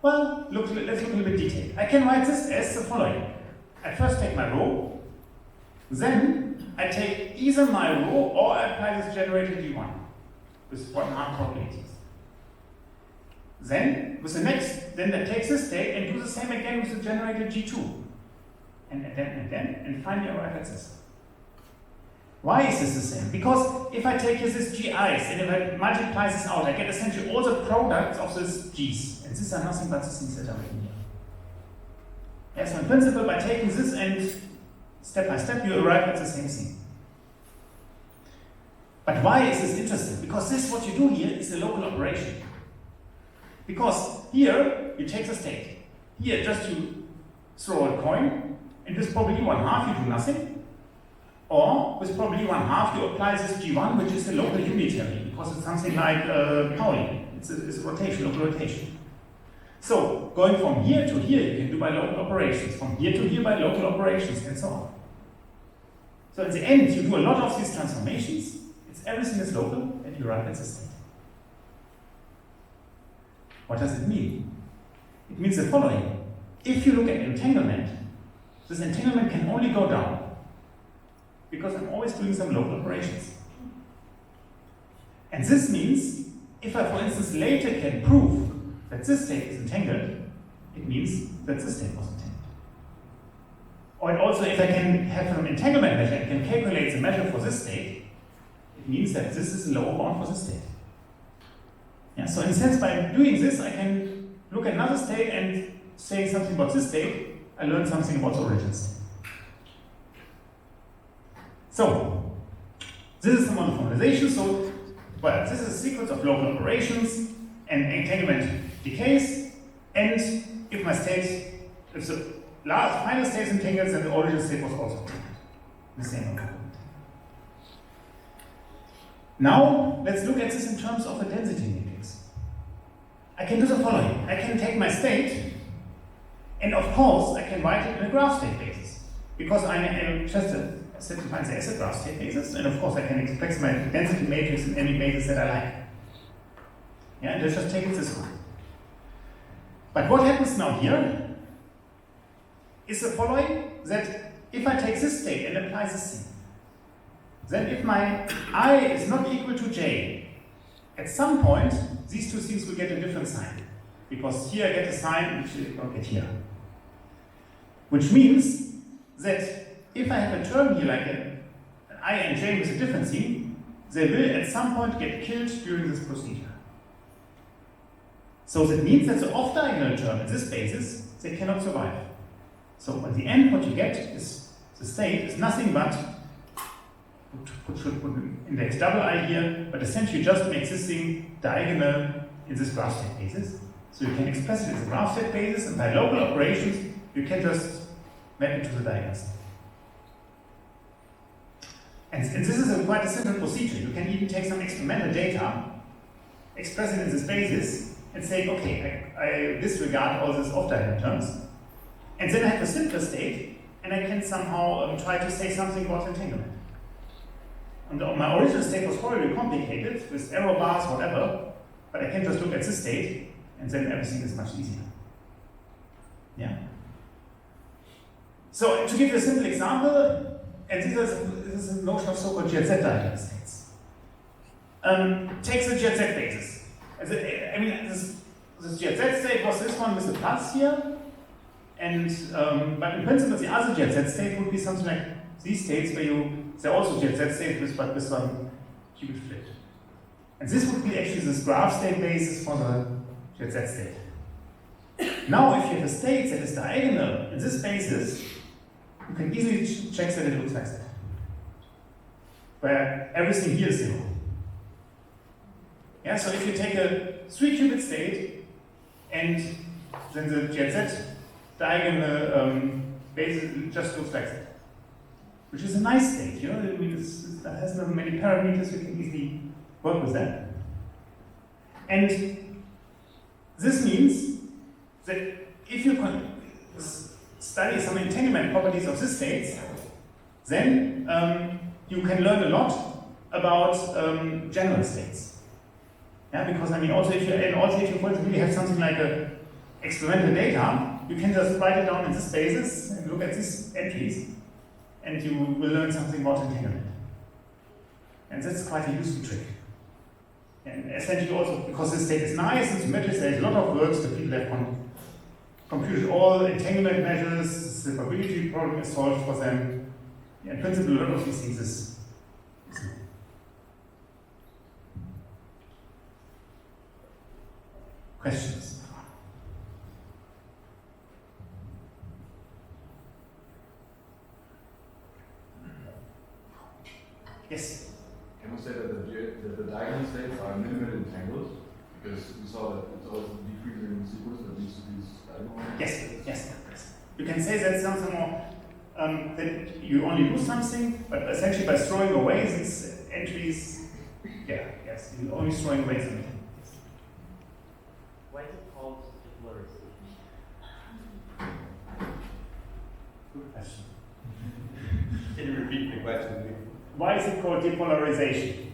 Well, let's look a little bit detailed. I can write this as the following. I first take my rho, then I take either my rho or I apply this generator D1 with 1/2 probabilities. Then, with the next, then I take this state and do the same again with the generator G2. And again, and finally arrive at this. Why is this the same? Because if I take here this GIs and if I multiply this out, I get essentially all the products of these G's. And these are nothing but the things that are written here. Yeah, so in principle, by taking this and step by step, you arrive at the same thing. But why is this interesting? Because this, what you do here, is a local operation. Because here, you take the state. Here, just you throw a coin, and with probability 1/2, you do nothing. Or, with probability 1/2, you apply this G1, which is a local unitary, because it's something like Pauli. It's a rotation, local rotation. So, going from here to here, you can do by local operations. From here to here by local operations, and so on. So, in the end, you do a lot of these transformations. Everything is local, and you arrive at the state. What does it mean? It means the following. If you look at entanglement, this entanglement can only go down because I'm always doing some local operations. And this means, if I, for instance, later can prove that this state is entangled, it means that this state was entangled. Or also, if I can have an entanglement measure and can calculate the measure for this state, it means that this is a lower bound for this state. Yeah, so in a sense, by doing this, I can look at another state and say something about this state, I learn something about the origin state. So, this is the model formalization. So, well, this is a sequence of local operations, and entanglement decays, and if my state, if the last final state is entangled, then the origin state was also entangled. The same way. Now, let's look at this in terms of a density matrix. I can do the following. I can take my state, And of course, I can write it in a graph state basis. Because I am just a set defines as a graph state basis, and of course I can express my density matrix in any basis that I like. Yeah, and let's just take it this way. But what happens now here is the following, that if I take this state and apply this thing, then if my I is not equal to j, at some point these two things will get a different sign. Because here I get a sign which I don't get here. Which means that if I have a term here like an I and j with a different thing, they will at some point get killed during this procedure. So that means that the off-diagonal term in this basis, they cannot survive. So at the end what you get is the state is nothing but, should put an index double I here, but essentially just makes this thing diagonal in this graph state basis. So you can express it as a graph state basis, and by local operations you can just map it to the diagonal state. And this is quite a simple procedure. You can even take some experimental data, express it in this basis, and say, okay, I disregard all these off-diagonal terms, and then I have a simpler state, and I can somehow try to say something about entanglement. And my original state was probably complicated, with error bars, whatever, but I can just look at this state, and then everything is much easier. Yeah? So to give you a simple example, and this is a notion of so-called GZ diagonal states. Take the GZ basis. I mean, this GZ state was this one with the plus here, and but in principle the other GZ state would be something like these states where they're also GZ states but with one qubit flipped. And this would be actually this graph state basis for the GZ state. Now if you have a state that is diagonal in this basis, you can easily check that it looks like that, where everything here is 0. Yeah, so if you take a 3-qubit state and then the GZ diagonal basis just looks like that, which is a nice state, you know. I mean, it has not many parameters, you can easily work with that. And this means that if you study some entanglement properties of these states, then you can learn a lot about general states. Yeah, because I mean, also if you really have something like a experimental data, you can just write it down in this basis and look at these entries, and you will learn something about entanglement. And that's quite a useful trick. And essentially also because this state is nice and symmetric, there is a lot of works that people have computed all entanglement measures, the probability problem is solved for them. In principle, a lot of these things is known. Questions? Yes? Can we say that the diagonal states are minimally entangled? Because we saw that it's always a decreasing sequence that leads to these diagonal. Yes. You can say that something more, that you only lose something, but essentially by throwing away these entries, yes, you're only throwing away something. Why is it called depolarization? Good question. Can you repeat the question? Why is it called depolarization?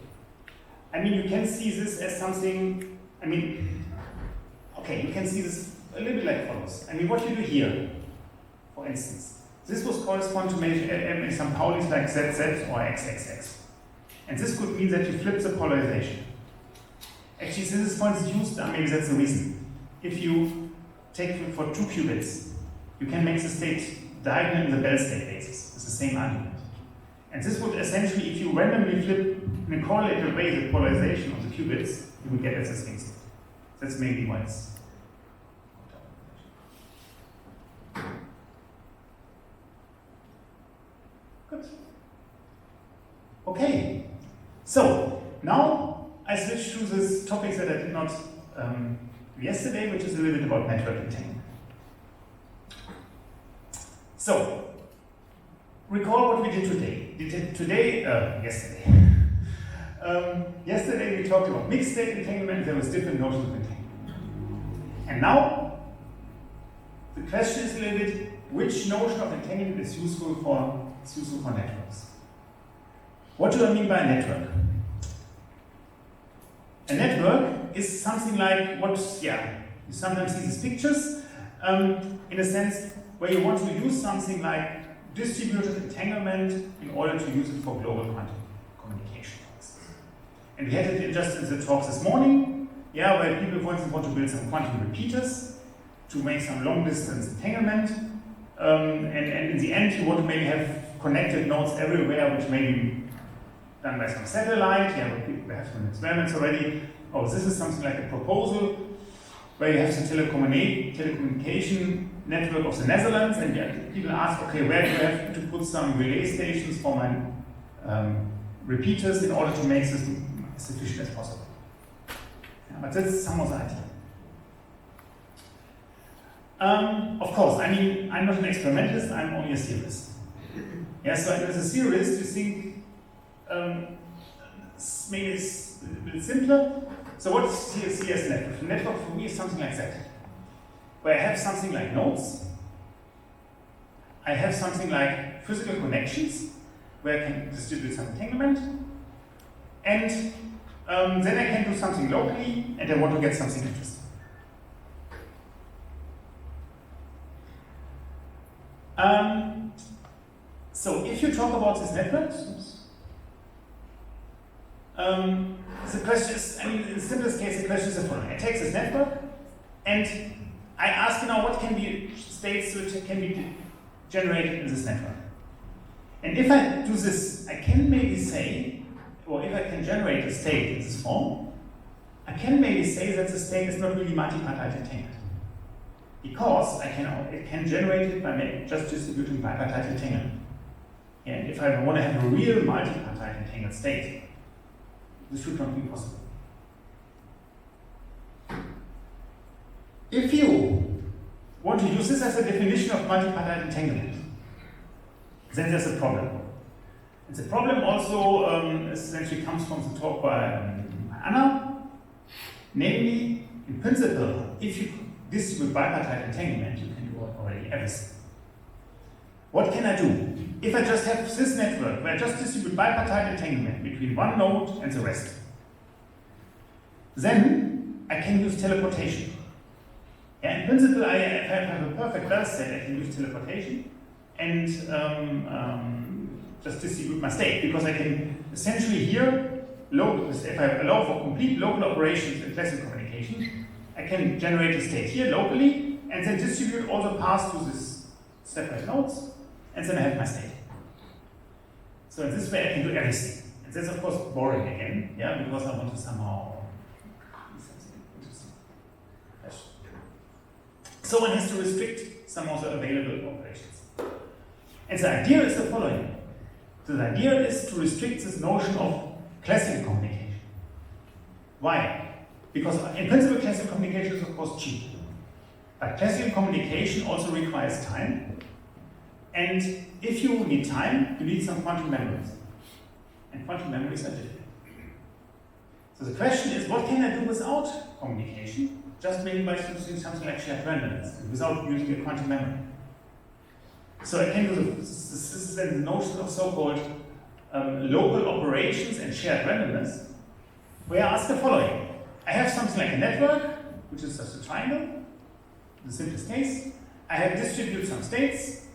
I mean, you can see this as something, you can see this a little bit like follows. I mean, what you do here, for instance, this would correspond to maybe some Paulis like ZZ or XXX. And this could mean that you flip the polarization. Actually, since this point is used, maybe that's the reason. If you take for 2 qubits, you can make the state diagonal in the Bell state basis. It's the same argument. And this would essentially, if you randomly flip in a correlated way the polarization of the qubits, you would get as a swing state. That's maybe why it's. Good. Okay. So now I switch to this topic that I did not do yesterday, which is a little bit about network entanglement. So recall what we did today. Yesterday. Yesterday we talked about mixed state entanglement. There was different notions of entanglement. And now the question is a little bit, which notion of entanglement is useful for networks? What do I mean by a network? A network is something like what, you sometimes see these pictures, in a sense where you want to use something like distributed entanglement in order to use it for global quantum communication. And we had it just in the talks this morning, where people, for instance, want to build some quantum repeaters to make some long distance entanglement, and in the end you want to maybe have connected nodes everywhere, which may be done by some satellite. We have some experiments already. Oh, this is something like a proposal where you have the telecommunication network of the Netherlands, and people ask, okay, where do I have to put some relay stations for my repeaters in order to make this as efficient as possible? But that's some of the idea. Of course, I mean, I'm not an experimentalist, I'm only a theorist. So as a theorist, you think maybe it's a bit simpler. So what is here as a network? A network for me is something like that, where I have something like nodes, I have something like physical connections, where I can distribute some entanglement, and then I can do something locally, and I want to get something interesting. So if you talk about this network, the question is, I mean, in the simplest case, the question is the following. I take this network, and I ask now what can be states which can be generated in this network. And if I do this, I can maybe say, or if I can generate a state in this form, I can maybe say that the state is not really multipartite entangled. Because it can generate it by just distributing bipartite entanglement. And if I want to have a real multipartite entangled state, this should not be possible. If you want to use this as a definition of multipartite entanglement, then there's a problem. And the problem also essentially comes from the talk by Anna. Namely, in principle, if you distribute bipartite entanglement, you can do already everything. What can I do? If I just have this network where I just distribute bipartite entanglement between one node and the rest, then I can use teleportation. In principle, if I have a perfect Bell set, I can use teleportation and just distribute my state, because I can essentially here, if I allow for complete local operations in classical communication, I can generate a state here locally and then distribute all the paths to these separate nodes, and then I have my state. So in this way I can do everything. And that's of course boring again, because I want to somehow do something interesting. So one has to restrict some of the available operations. And the idea is the following. So the idea is to restrict this notion of classical communication. Why? Because in principle, classical communication is of course cheap. But classical communication also requires time. And if you need time, you need some quantum memories. And quantum memories are difficult. So the question is, what can I do without communication? Just maybe by using something like shared randomness, without using a quantum memory. So I can do this is then the notion of so-called local operations and shared randomness, where I ask the following. I have something like a network, which is just a triangle, in the simplest case. I have distributed some states,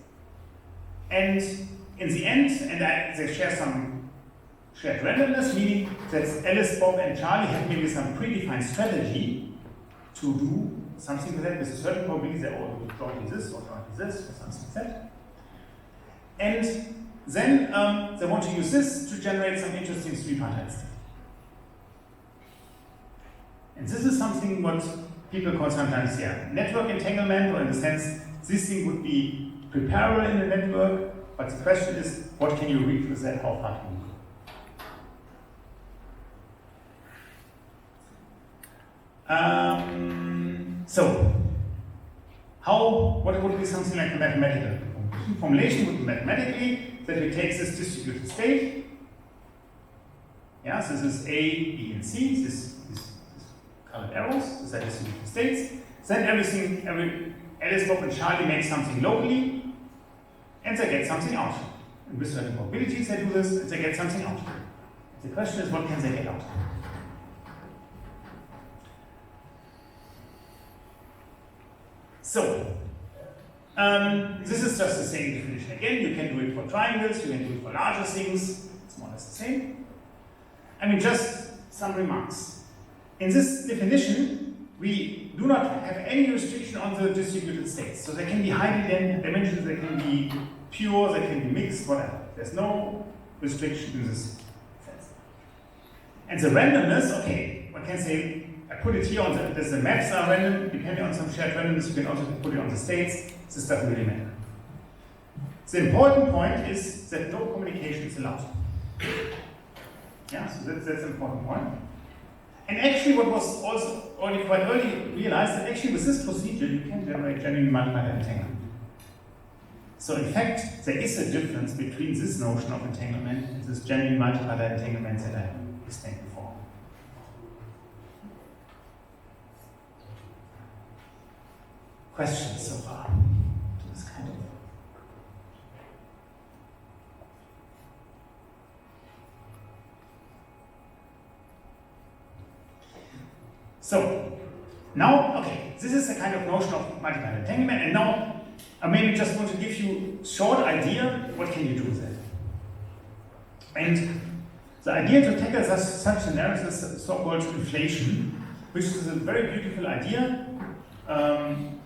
and in the end, they share some shared randomness, meaning that Alice, Bob, and Charlie have maybe some predefined strategy to do something with that with a certain probability. They all do jointly this or something like that. And then they want to use this to generate some interesting three-partite state. And this is something what people call sometimes network entanglement, or in the sense this thing would be preparable in the network, but the question is, what can you reach with that, how far can you go? So, what would be something like a mathematical formulation would be mathematically that we take this distributed state. So this is A, B, and C. This colored arrows. These are distributed states. Then Alice, Bob, and Charlie make something locally, and they get something out. And with certain probabilities they do this, and they get something out. The question is, what can they get out? So, this is just the same definition. Again, you can do it for triangles, you can do it for larger things, it's more or less the same. I mean, just some remarks. In this definition, we do not have any restriction on the distributed states. So they can be highly dimensional, they can be pure, they can be mixed, whatever. There's no restriction in this sense. And the randomness, okay, one can say, I put it here on the maps are random, depending on some shared randomness, you can also put it on the states. This doesn't really matter. The important point is that no communication is allowed. Yeah, so that's an important point. And actually what was also already quite early realized that actually with this procedure you can generate genuine multiplier entanglement. So in fact, there is a difference between this notion of entanglement and this genuine multiplier entanglement that I explained before. Questions so far to this kind of? So, now, okay, this is a kind of notion of multiplier entanglement, and now I maybe just want to give you a short idea, what can you do with it? And the idea to tackle such scenarios is so-called inflation, which is a very beautiful idea,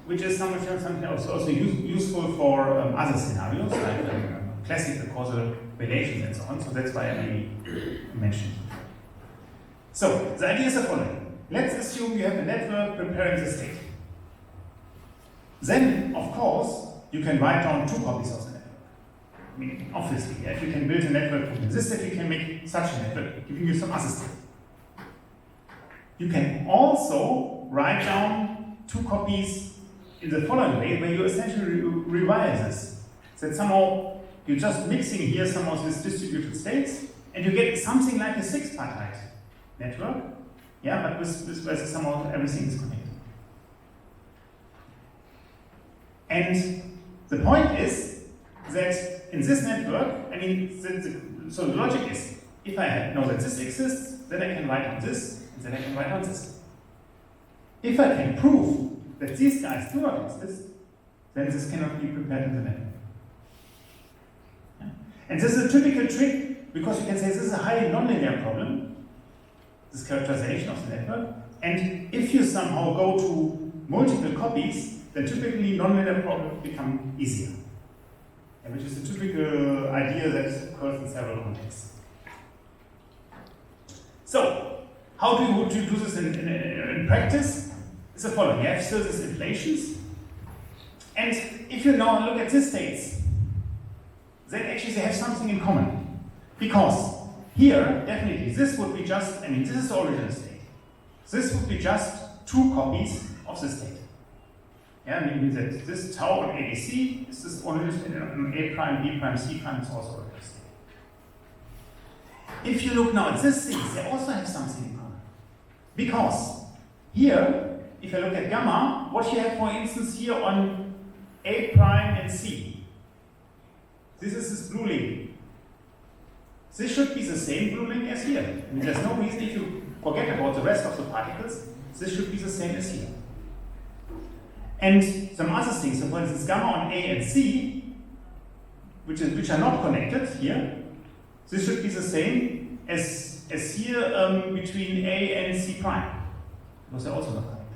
which is something also useful for other scenarios, like classical causal relations and so on, so that's why I maybe mentioned it. So, the idea is the following. Let's assume you have a network preparing the state. Then, of course, you can write down 2 copies of the network. I mean, obviously, if you can build a network from this state, you can make such a network, giving you some other state. You can also write down 2 copies in the following way, where you essentially rewire this. So that somehow you're just mixing here some of these distributed states, and you get something like a 6-partite network. Yeah, but with somehow everything is connected. And the point is that in this network, I mean, so the logic is, if I know that this exists, then I can write on this, and then I can write on this. If I can prove that these guys do not exist, then this cannot be prepared in the network. Yeah? And this is a typical trick, because you can say this is a highly nonlinear problem, this characterization of the network, and if you somehow go to multiple copies, then typically nonlinear problems become easier, which is a typical idea that occurs in several contexts. So, how do you do this in practice? It's the following. You have still these inflations, and if you now look at these states, then actually they have something in common, because here, definitely, this would be just, I mean, this is the original state. This would be just 2 copies of the state. Yeah, meaning that this tau on ABC is this original state, and A prime, B prime, C prime is also original state. If you look now at these things, they also have something in common. Because here, if you look at gamma, what you have, for instance, here on A prime and C, this is this blue link. This should be the same blue link as here. I mean, there's no reason, if you forget about the rest of the particles, this should be the same as here. And some other things, so for instance, gamma on A and C, which are not connected here, this should be the same as here between A and C prime, because they're also not connected.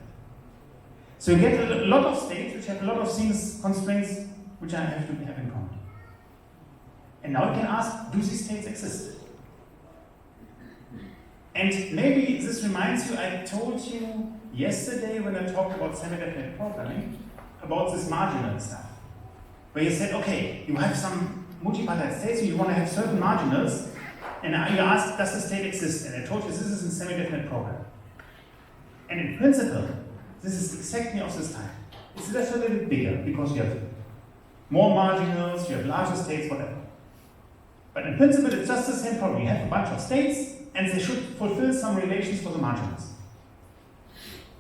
So you get a lot of states which have a lot of things, constraints, which I have to have in common. And now you can ask, do these states exist? And maybe this reminds you, I told you yesterday when I talked about semi-definite programming, about this marginal stuff. Where you said, okay, you have some multipartite states and you want to have certain marginals, and you ask, does the state exist? And I told you this is a semi-definite program. And in principle, this is exactly of this type. It's just a little bit bigger because you have more marginals, you have larger states, whatever. But in principle, it's just the same problem. You have a bunch of states, and they should fulfill some relations for the marginals.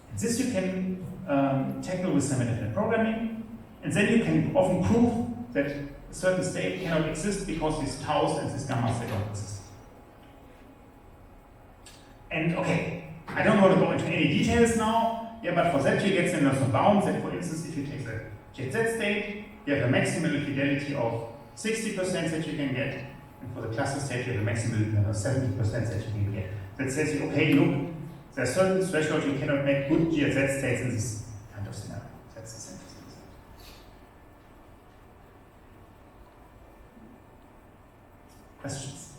And this you can tackle with semi-definite programming, and then you can often prove that a certain state cannot exist because these taus and these gammas, they don't exist. And okay, I don't want to go into any details now, yeah, but for that you get some bounds that, for instance, if you take the JZ state, you have a maximal fidelity of 60% that you can get, and for the cluster state you have a maximal 70% that you can get. That says, okay, look, there are certain thresholds you cannot make good GZ states in this kind of scenario. That's the same. Questions?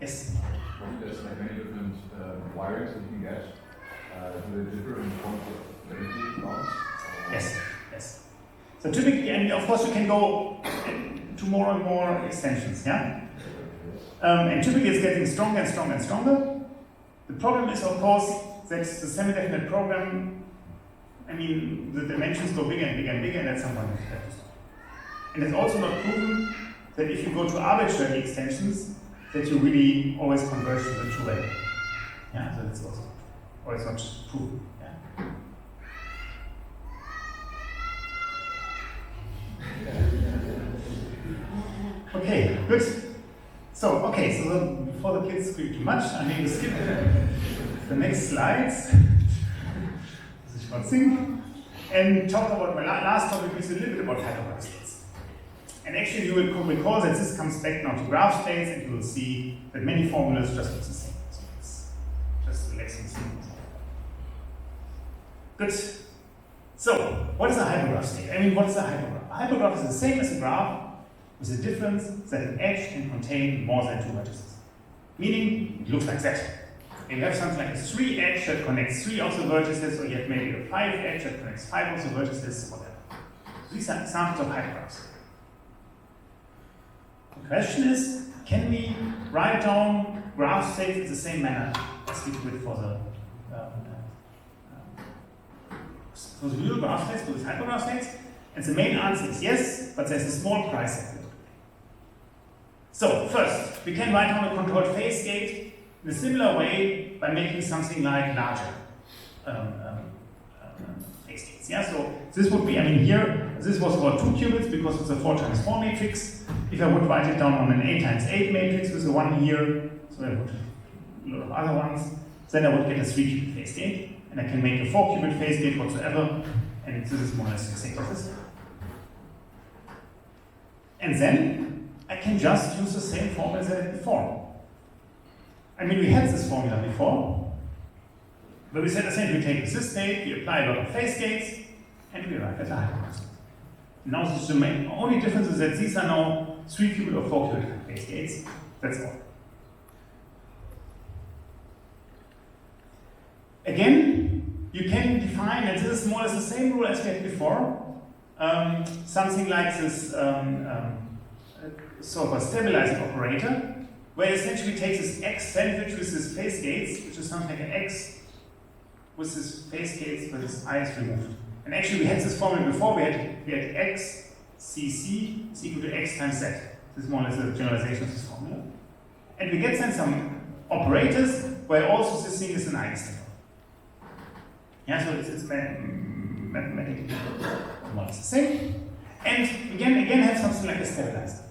Yes? There's like many different wires that you can get. Do they differ in terms of energy bounds? Yes, yes. So typically, and of course you can go to more and more extensions, yeah? And typically it's getting stronger and stronger and stronger. The problem is, of course, that the semi-definite program, I mean, the dimensions go bigger and bigger and bigger, and at some point you have to stop. And it's also not proven that if you go to arbitrary extensions, that you really always converge to the true value. Yeah, so that's also always not proven. Yeah. Okay, good. So before the kids scream too much, I need to skip the next slides. This is one thing. And talk about my last topic, which is a little bit about hypergraph states. And actually, you will recall that this comes back now to graph states, and you will see that many formulas just look the same. So it's just relaxing thing. Good. So, what is a hypergraph state? I mean, what is a hypergraph? A hypergraph is the same as a graph, with the difference that an edge can contain more than two vertices. Meaning, it looks like that. And you have something like a 3 edge that connects 3 of the vertices, or you have maybe a 5 edge that connects 5 of the vertices, whatever. So these are examples of hypergraphs. The question is, can we write down graph states in the same manner as we do it for the real graph states, for the hypergraph states? And the main answer is yes, but there's a small price tag. So, first, we can write down a controlled phase gate in a similar way by making something like larger phase gates. Yeah, so this would be, I mean, here, this was for 2 qubits because it's a 4 times 4 matrix. If I would write it down on an 8 times 8 matrix with a 1 here, so I would a lot of other ones, then I would get a 3 qubit phase gate, and I can make a 4 qubit phase gate whatsoever, and this is more or less exactly this. And then I can just use the same formula as I had before. I mean, we had this formula before, but we said the same, we take this state, we apply a lot of phase gates, and we arrive at a hypergraph. Now this is the only difference is that these are now 3 qubit or 4 qubit phase gates. That's all. Again, you can define, and this is more or less the same rule as we had before, something like this sort of a stabilizing operator, where it essentially takes this x sandwich with this phase gates, which is something like an x with this phase gates where this I is removed. And actually we had this formula before, we had x cc is equal to x times z. This is more or less a generalization of this formula. And we get then some operators where also this thing is an eigenstable. Yeah, so it's mathematically more or less the same. And again have something like a stabilizer.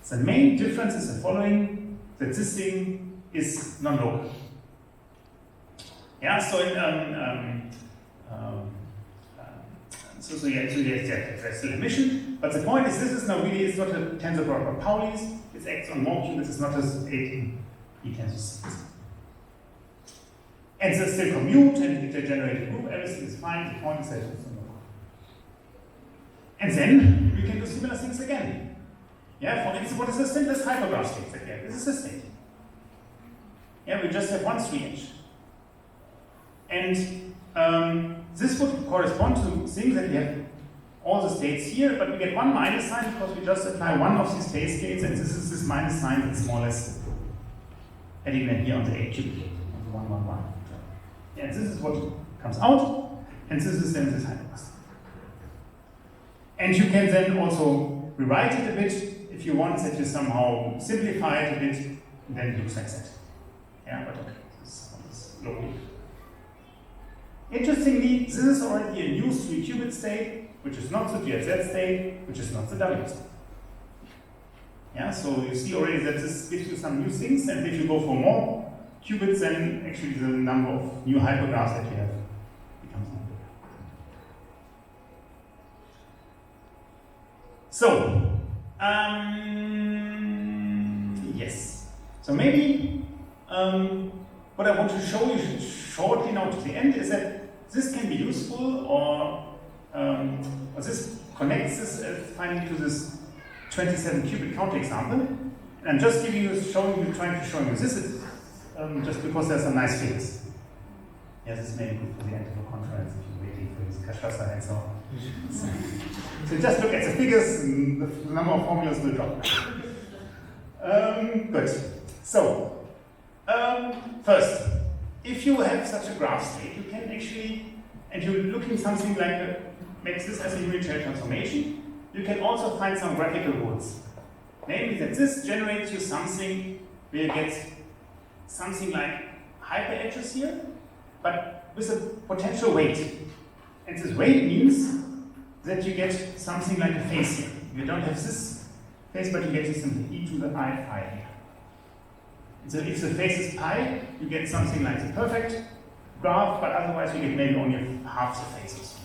The main difference is the following, that this thing is non-local. Yeah, so there's still emission, but the point is this is now really, it's not a tensor product of Pauli's, it acts on more qubits, it's not as 8 in E tensor 6. And they still commute, and if they generate a group, everything is fine, the point is that it's non-local. And then we can do similar things again. Yeah, for instance, what is the simplest hypergraph state that we have? This is this state. Yeah, we just have one 3H. And this would correspond to things that we have all the states here, but we get one minus sign because we just apply one of these phase gates, and this is this minus sign that's more or less adding them here on the 8 qubit gate, on the 1, 1, 1. Yeah, and this is what comes out, and this is then this hypergraph state. And you can then also rewrite it a bit if you want that you somehow simplify it a bit, and then it looks like that. Yeah, but okay. locally. Interestingly, this is already a new 3-qubit state, which is not the GZ state, which is not the W state. Yeah, so you see already that this gives you some new things, and if you go for more qubits, then actually the number of new hypergraphs that you have becomes more bigger. So, yes. So maybe what I want to show you shortly now to the end is that this can be useful, or this connects this finally to this 27 qubit count example. And I'm just trying to show you this is just because there's some nice figures. Yes, this may be good for the end of the conference if you're waiting for this Kashasa and so on. So just look at the figures, and the number of formulas will drop. Good. So, first, if you have such a graph state, you can actually, and you're looking something like makes this as a unitary transformation, you can also find some graphical rules. Namely that this generates you something where you get something like hyper edges here, but with a potential weight. And this weight means that you get something like a phase here. You don't have this phase, but you get this in e to the I phi here. So if the phase is pi, you get something like the perfect graph, but otherwise you get maybe only half the phases.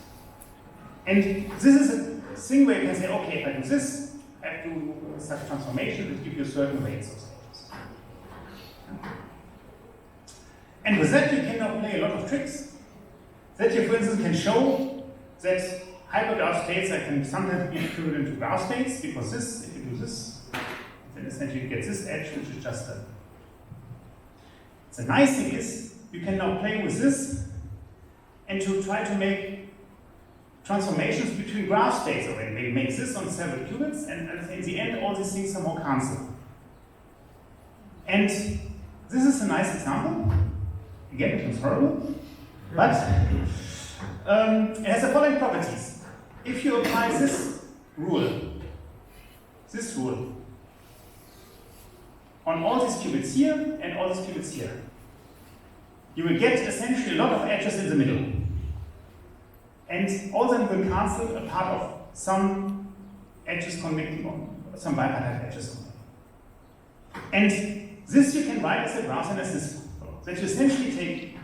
And this is a thing where you can say, okay, if I do this, I have to do such transformation that give you certain weights of states. And with that, you can now play a lot of tricks. That you, for instance, can show that hypergraph states can sometimes be equivalent to graph states, because this, if you do this, then essentially you get this edge, which is just a. The nice thing is, you can now play with this and to try to make transformations between graph states already. Maybe make this on several qubits, and in the end, all these things somehow cancel. And this is a nice example. Again, it looks horrible, but it has the following properties. If you apply this rule on all these qubits here and all these qubits here, you will get essentially a lot of edges in the middle. And all of them will cancel a part of some edges connecting on some bipartite edges. And this you can write as a graph and as this. That you essentially take,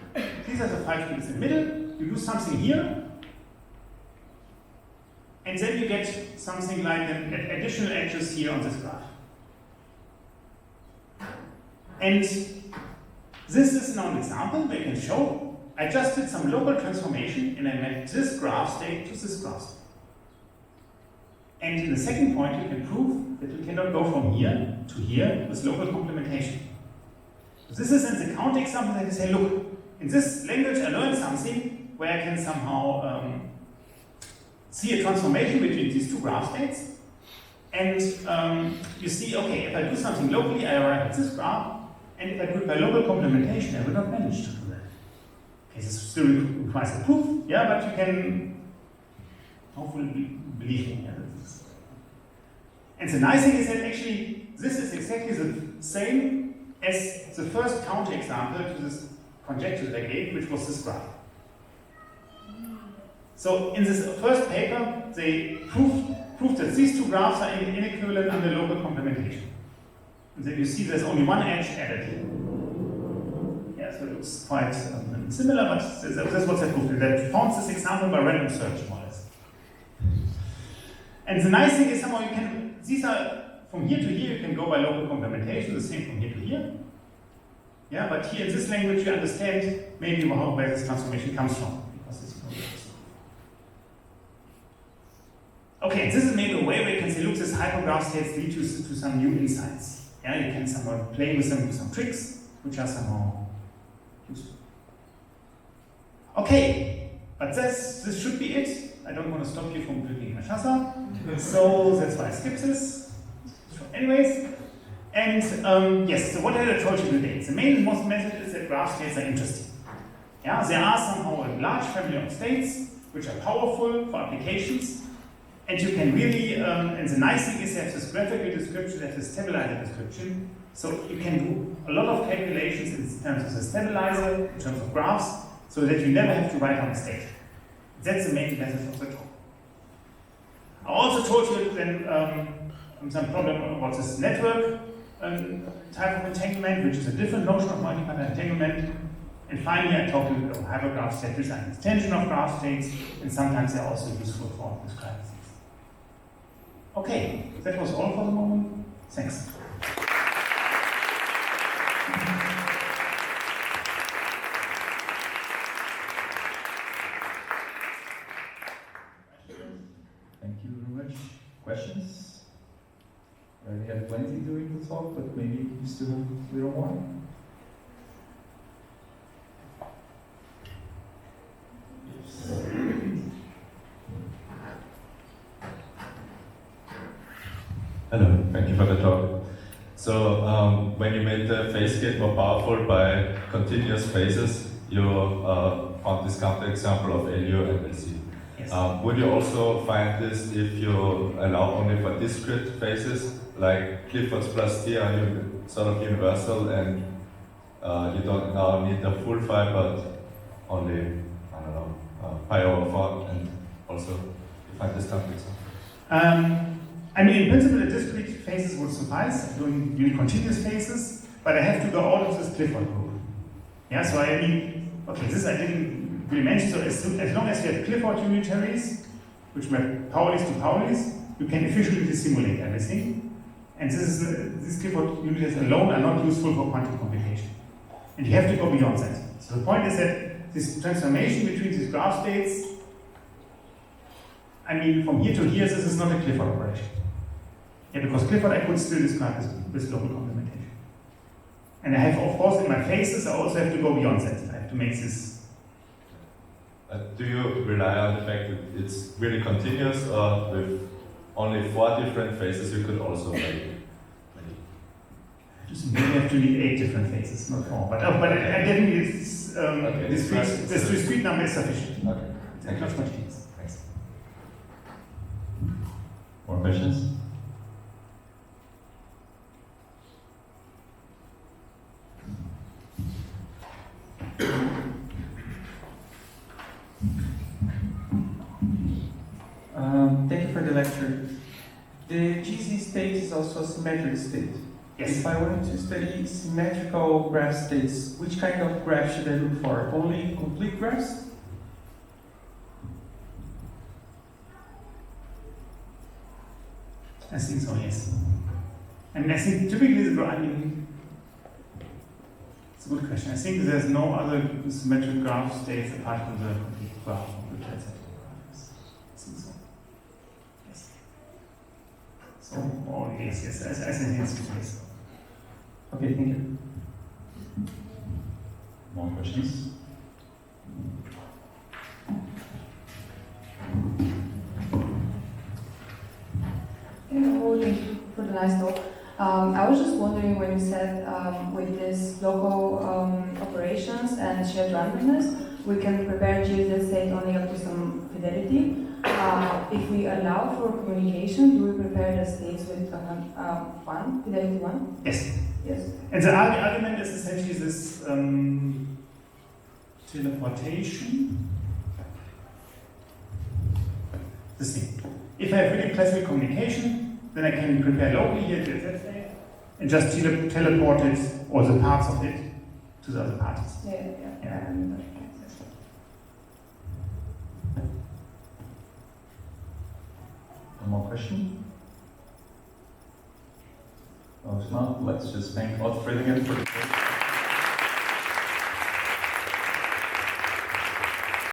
these are the 5 qubits in the middle, you do something here, and then you get something like an additional edges here on this graph. And this is now an example where you can show I just did some local transformation and I mapped this graph state to this graph state. And in the second point, you can prove that you cannot go from here to here with local complementation. So this is in the count example that you say, look, in this language I learned something where I can somehow see a transformation between these two graph states. And you see, okay, if I do something locally, I arrive at this graph, and if I do it by local complementation, I will not manage to do that. Okay, this still requires a proof, yeah, but you can hopefully believe me. Yeah, and the nice thing is that actually this is exactly the same as the first counterexample to this conjecture that I gave, which was this graph. So in this first paper, they proved that these two graphs are inequivalent under local complementation. And then you see there's only one edge added here. Yeah, so it looks quite similar, but that's what they proved. They found this example by random search, more or less. And the nice thing is somehow you can, these are from here to here, you can go by local complementation, the same from here to here. Yeah, but here in this language you understand maybe where this transformation comes from. Because this is okay, this is maybe a way where you can say, look, this hypergraph states lead to some new insights. Yeah, you can somehow play with them with some tricks, which are somehow useful. Okay, but this should be it. I don't want to stop you from clicking Mashasa, so that's why I skip this. So anyways, and yes, so what had I told you today? The main method is that graph states are interesting. Yeah, there are somehow a large family of states which are powerful for applications, And you can really, and the nice thing is you have this graphical description, you have this stabilizer description, so you can do a lot of calculations in terms of the stabilizer, in terms of graphs, so that you never have to write on the state. That's the main message of the talk. I also told you then some problem about this network type of entanglement, which is a different notion of multi-pattern entanglement. And finally, I talked about hypergraph state design, extension of graph states, and sometimes they're also useful for describing things. Okay, that was all for the moment. Thanks. Thank you very much. Questions? I already had plenty during the talk, but maybe you still have a little more. Hello, thank you for the talk. So, when you made the phase gate more powerful by continuous phases, you found this counter example of LU and LC. Yes. Would you also find this if you allow only for discrete phases, like Clifford's plus T are sort of universal and you don't now need the full phi, but only, I don't know, pi over 4, and also you find this counter example? I mean, in principle, the discrete phases would suffice, doing really continuous phases, but I have to go out of this Clifford group. Yeah, so I mean, okay, this I didn't really mention, so as long as you have Clifford unitaries, which map Paulis to Paulis, you can efficiently simulate everything. And these Clifford unitaries alone are not useful for quantum computation. And you have to go beyond that. So the point is that this transformation between these graph states, I mean, from here to here, this is not a Clifford operation. Yeah, because Clifford I could still describe with local complementation. And I have, of course, in my phases, I also have to go beyond that. I have to make this. Do you rely on the fact that it's really continuous, or with only 4 different phases you could also make? Maybe I have to need 8 different phases, not 4. But I definitely, this discrete number is sufficient. Okay. Thank you. Thanks. More questions? Thank you for the lecture. The GZ state is also a symmetric state. Yes. If I wanted to study symmetrical graph states, which kind of graph should I look for? Only complete graphs? I think so, yes. I mean, I think typically it's a good question. I think there's no other symmetric graph states apart from the complete graph, which I said. I think so. Yes. So, yes. I think it's yes. Okay, thank you. More questions? Thank you for the nice talk. I was just wondering when you said with this local operations and shared randomness, we can prepare GZ state only up to some fidelity. If we allow for communication, do we prepare the states with fidelity 1? Yes. Yes. And the argument is essentially this teleportation. This thing. If I have really classical communication, then I can prepare locally here to that state and just teleport it or the parts of it to the other parties. Yeah. One more question? Well, if not, let's just thank Otfried again for the talk.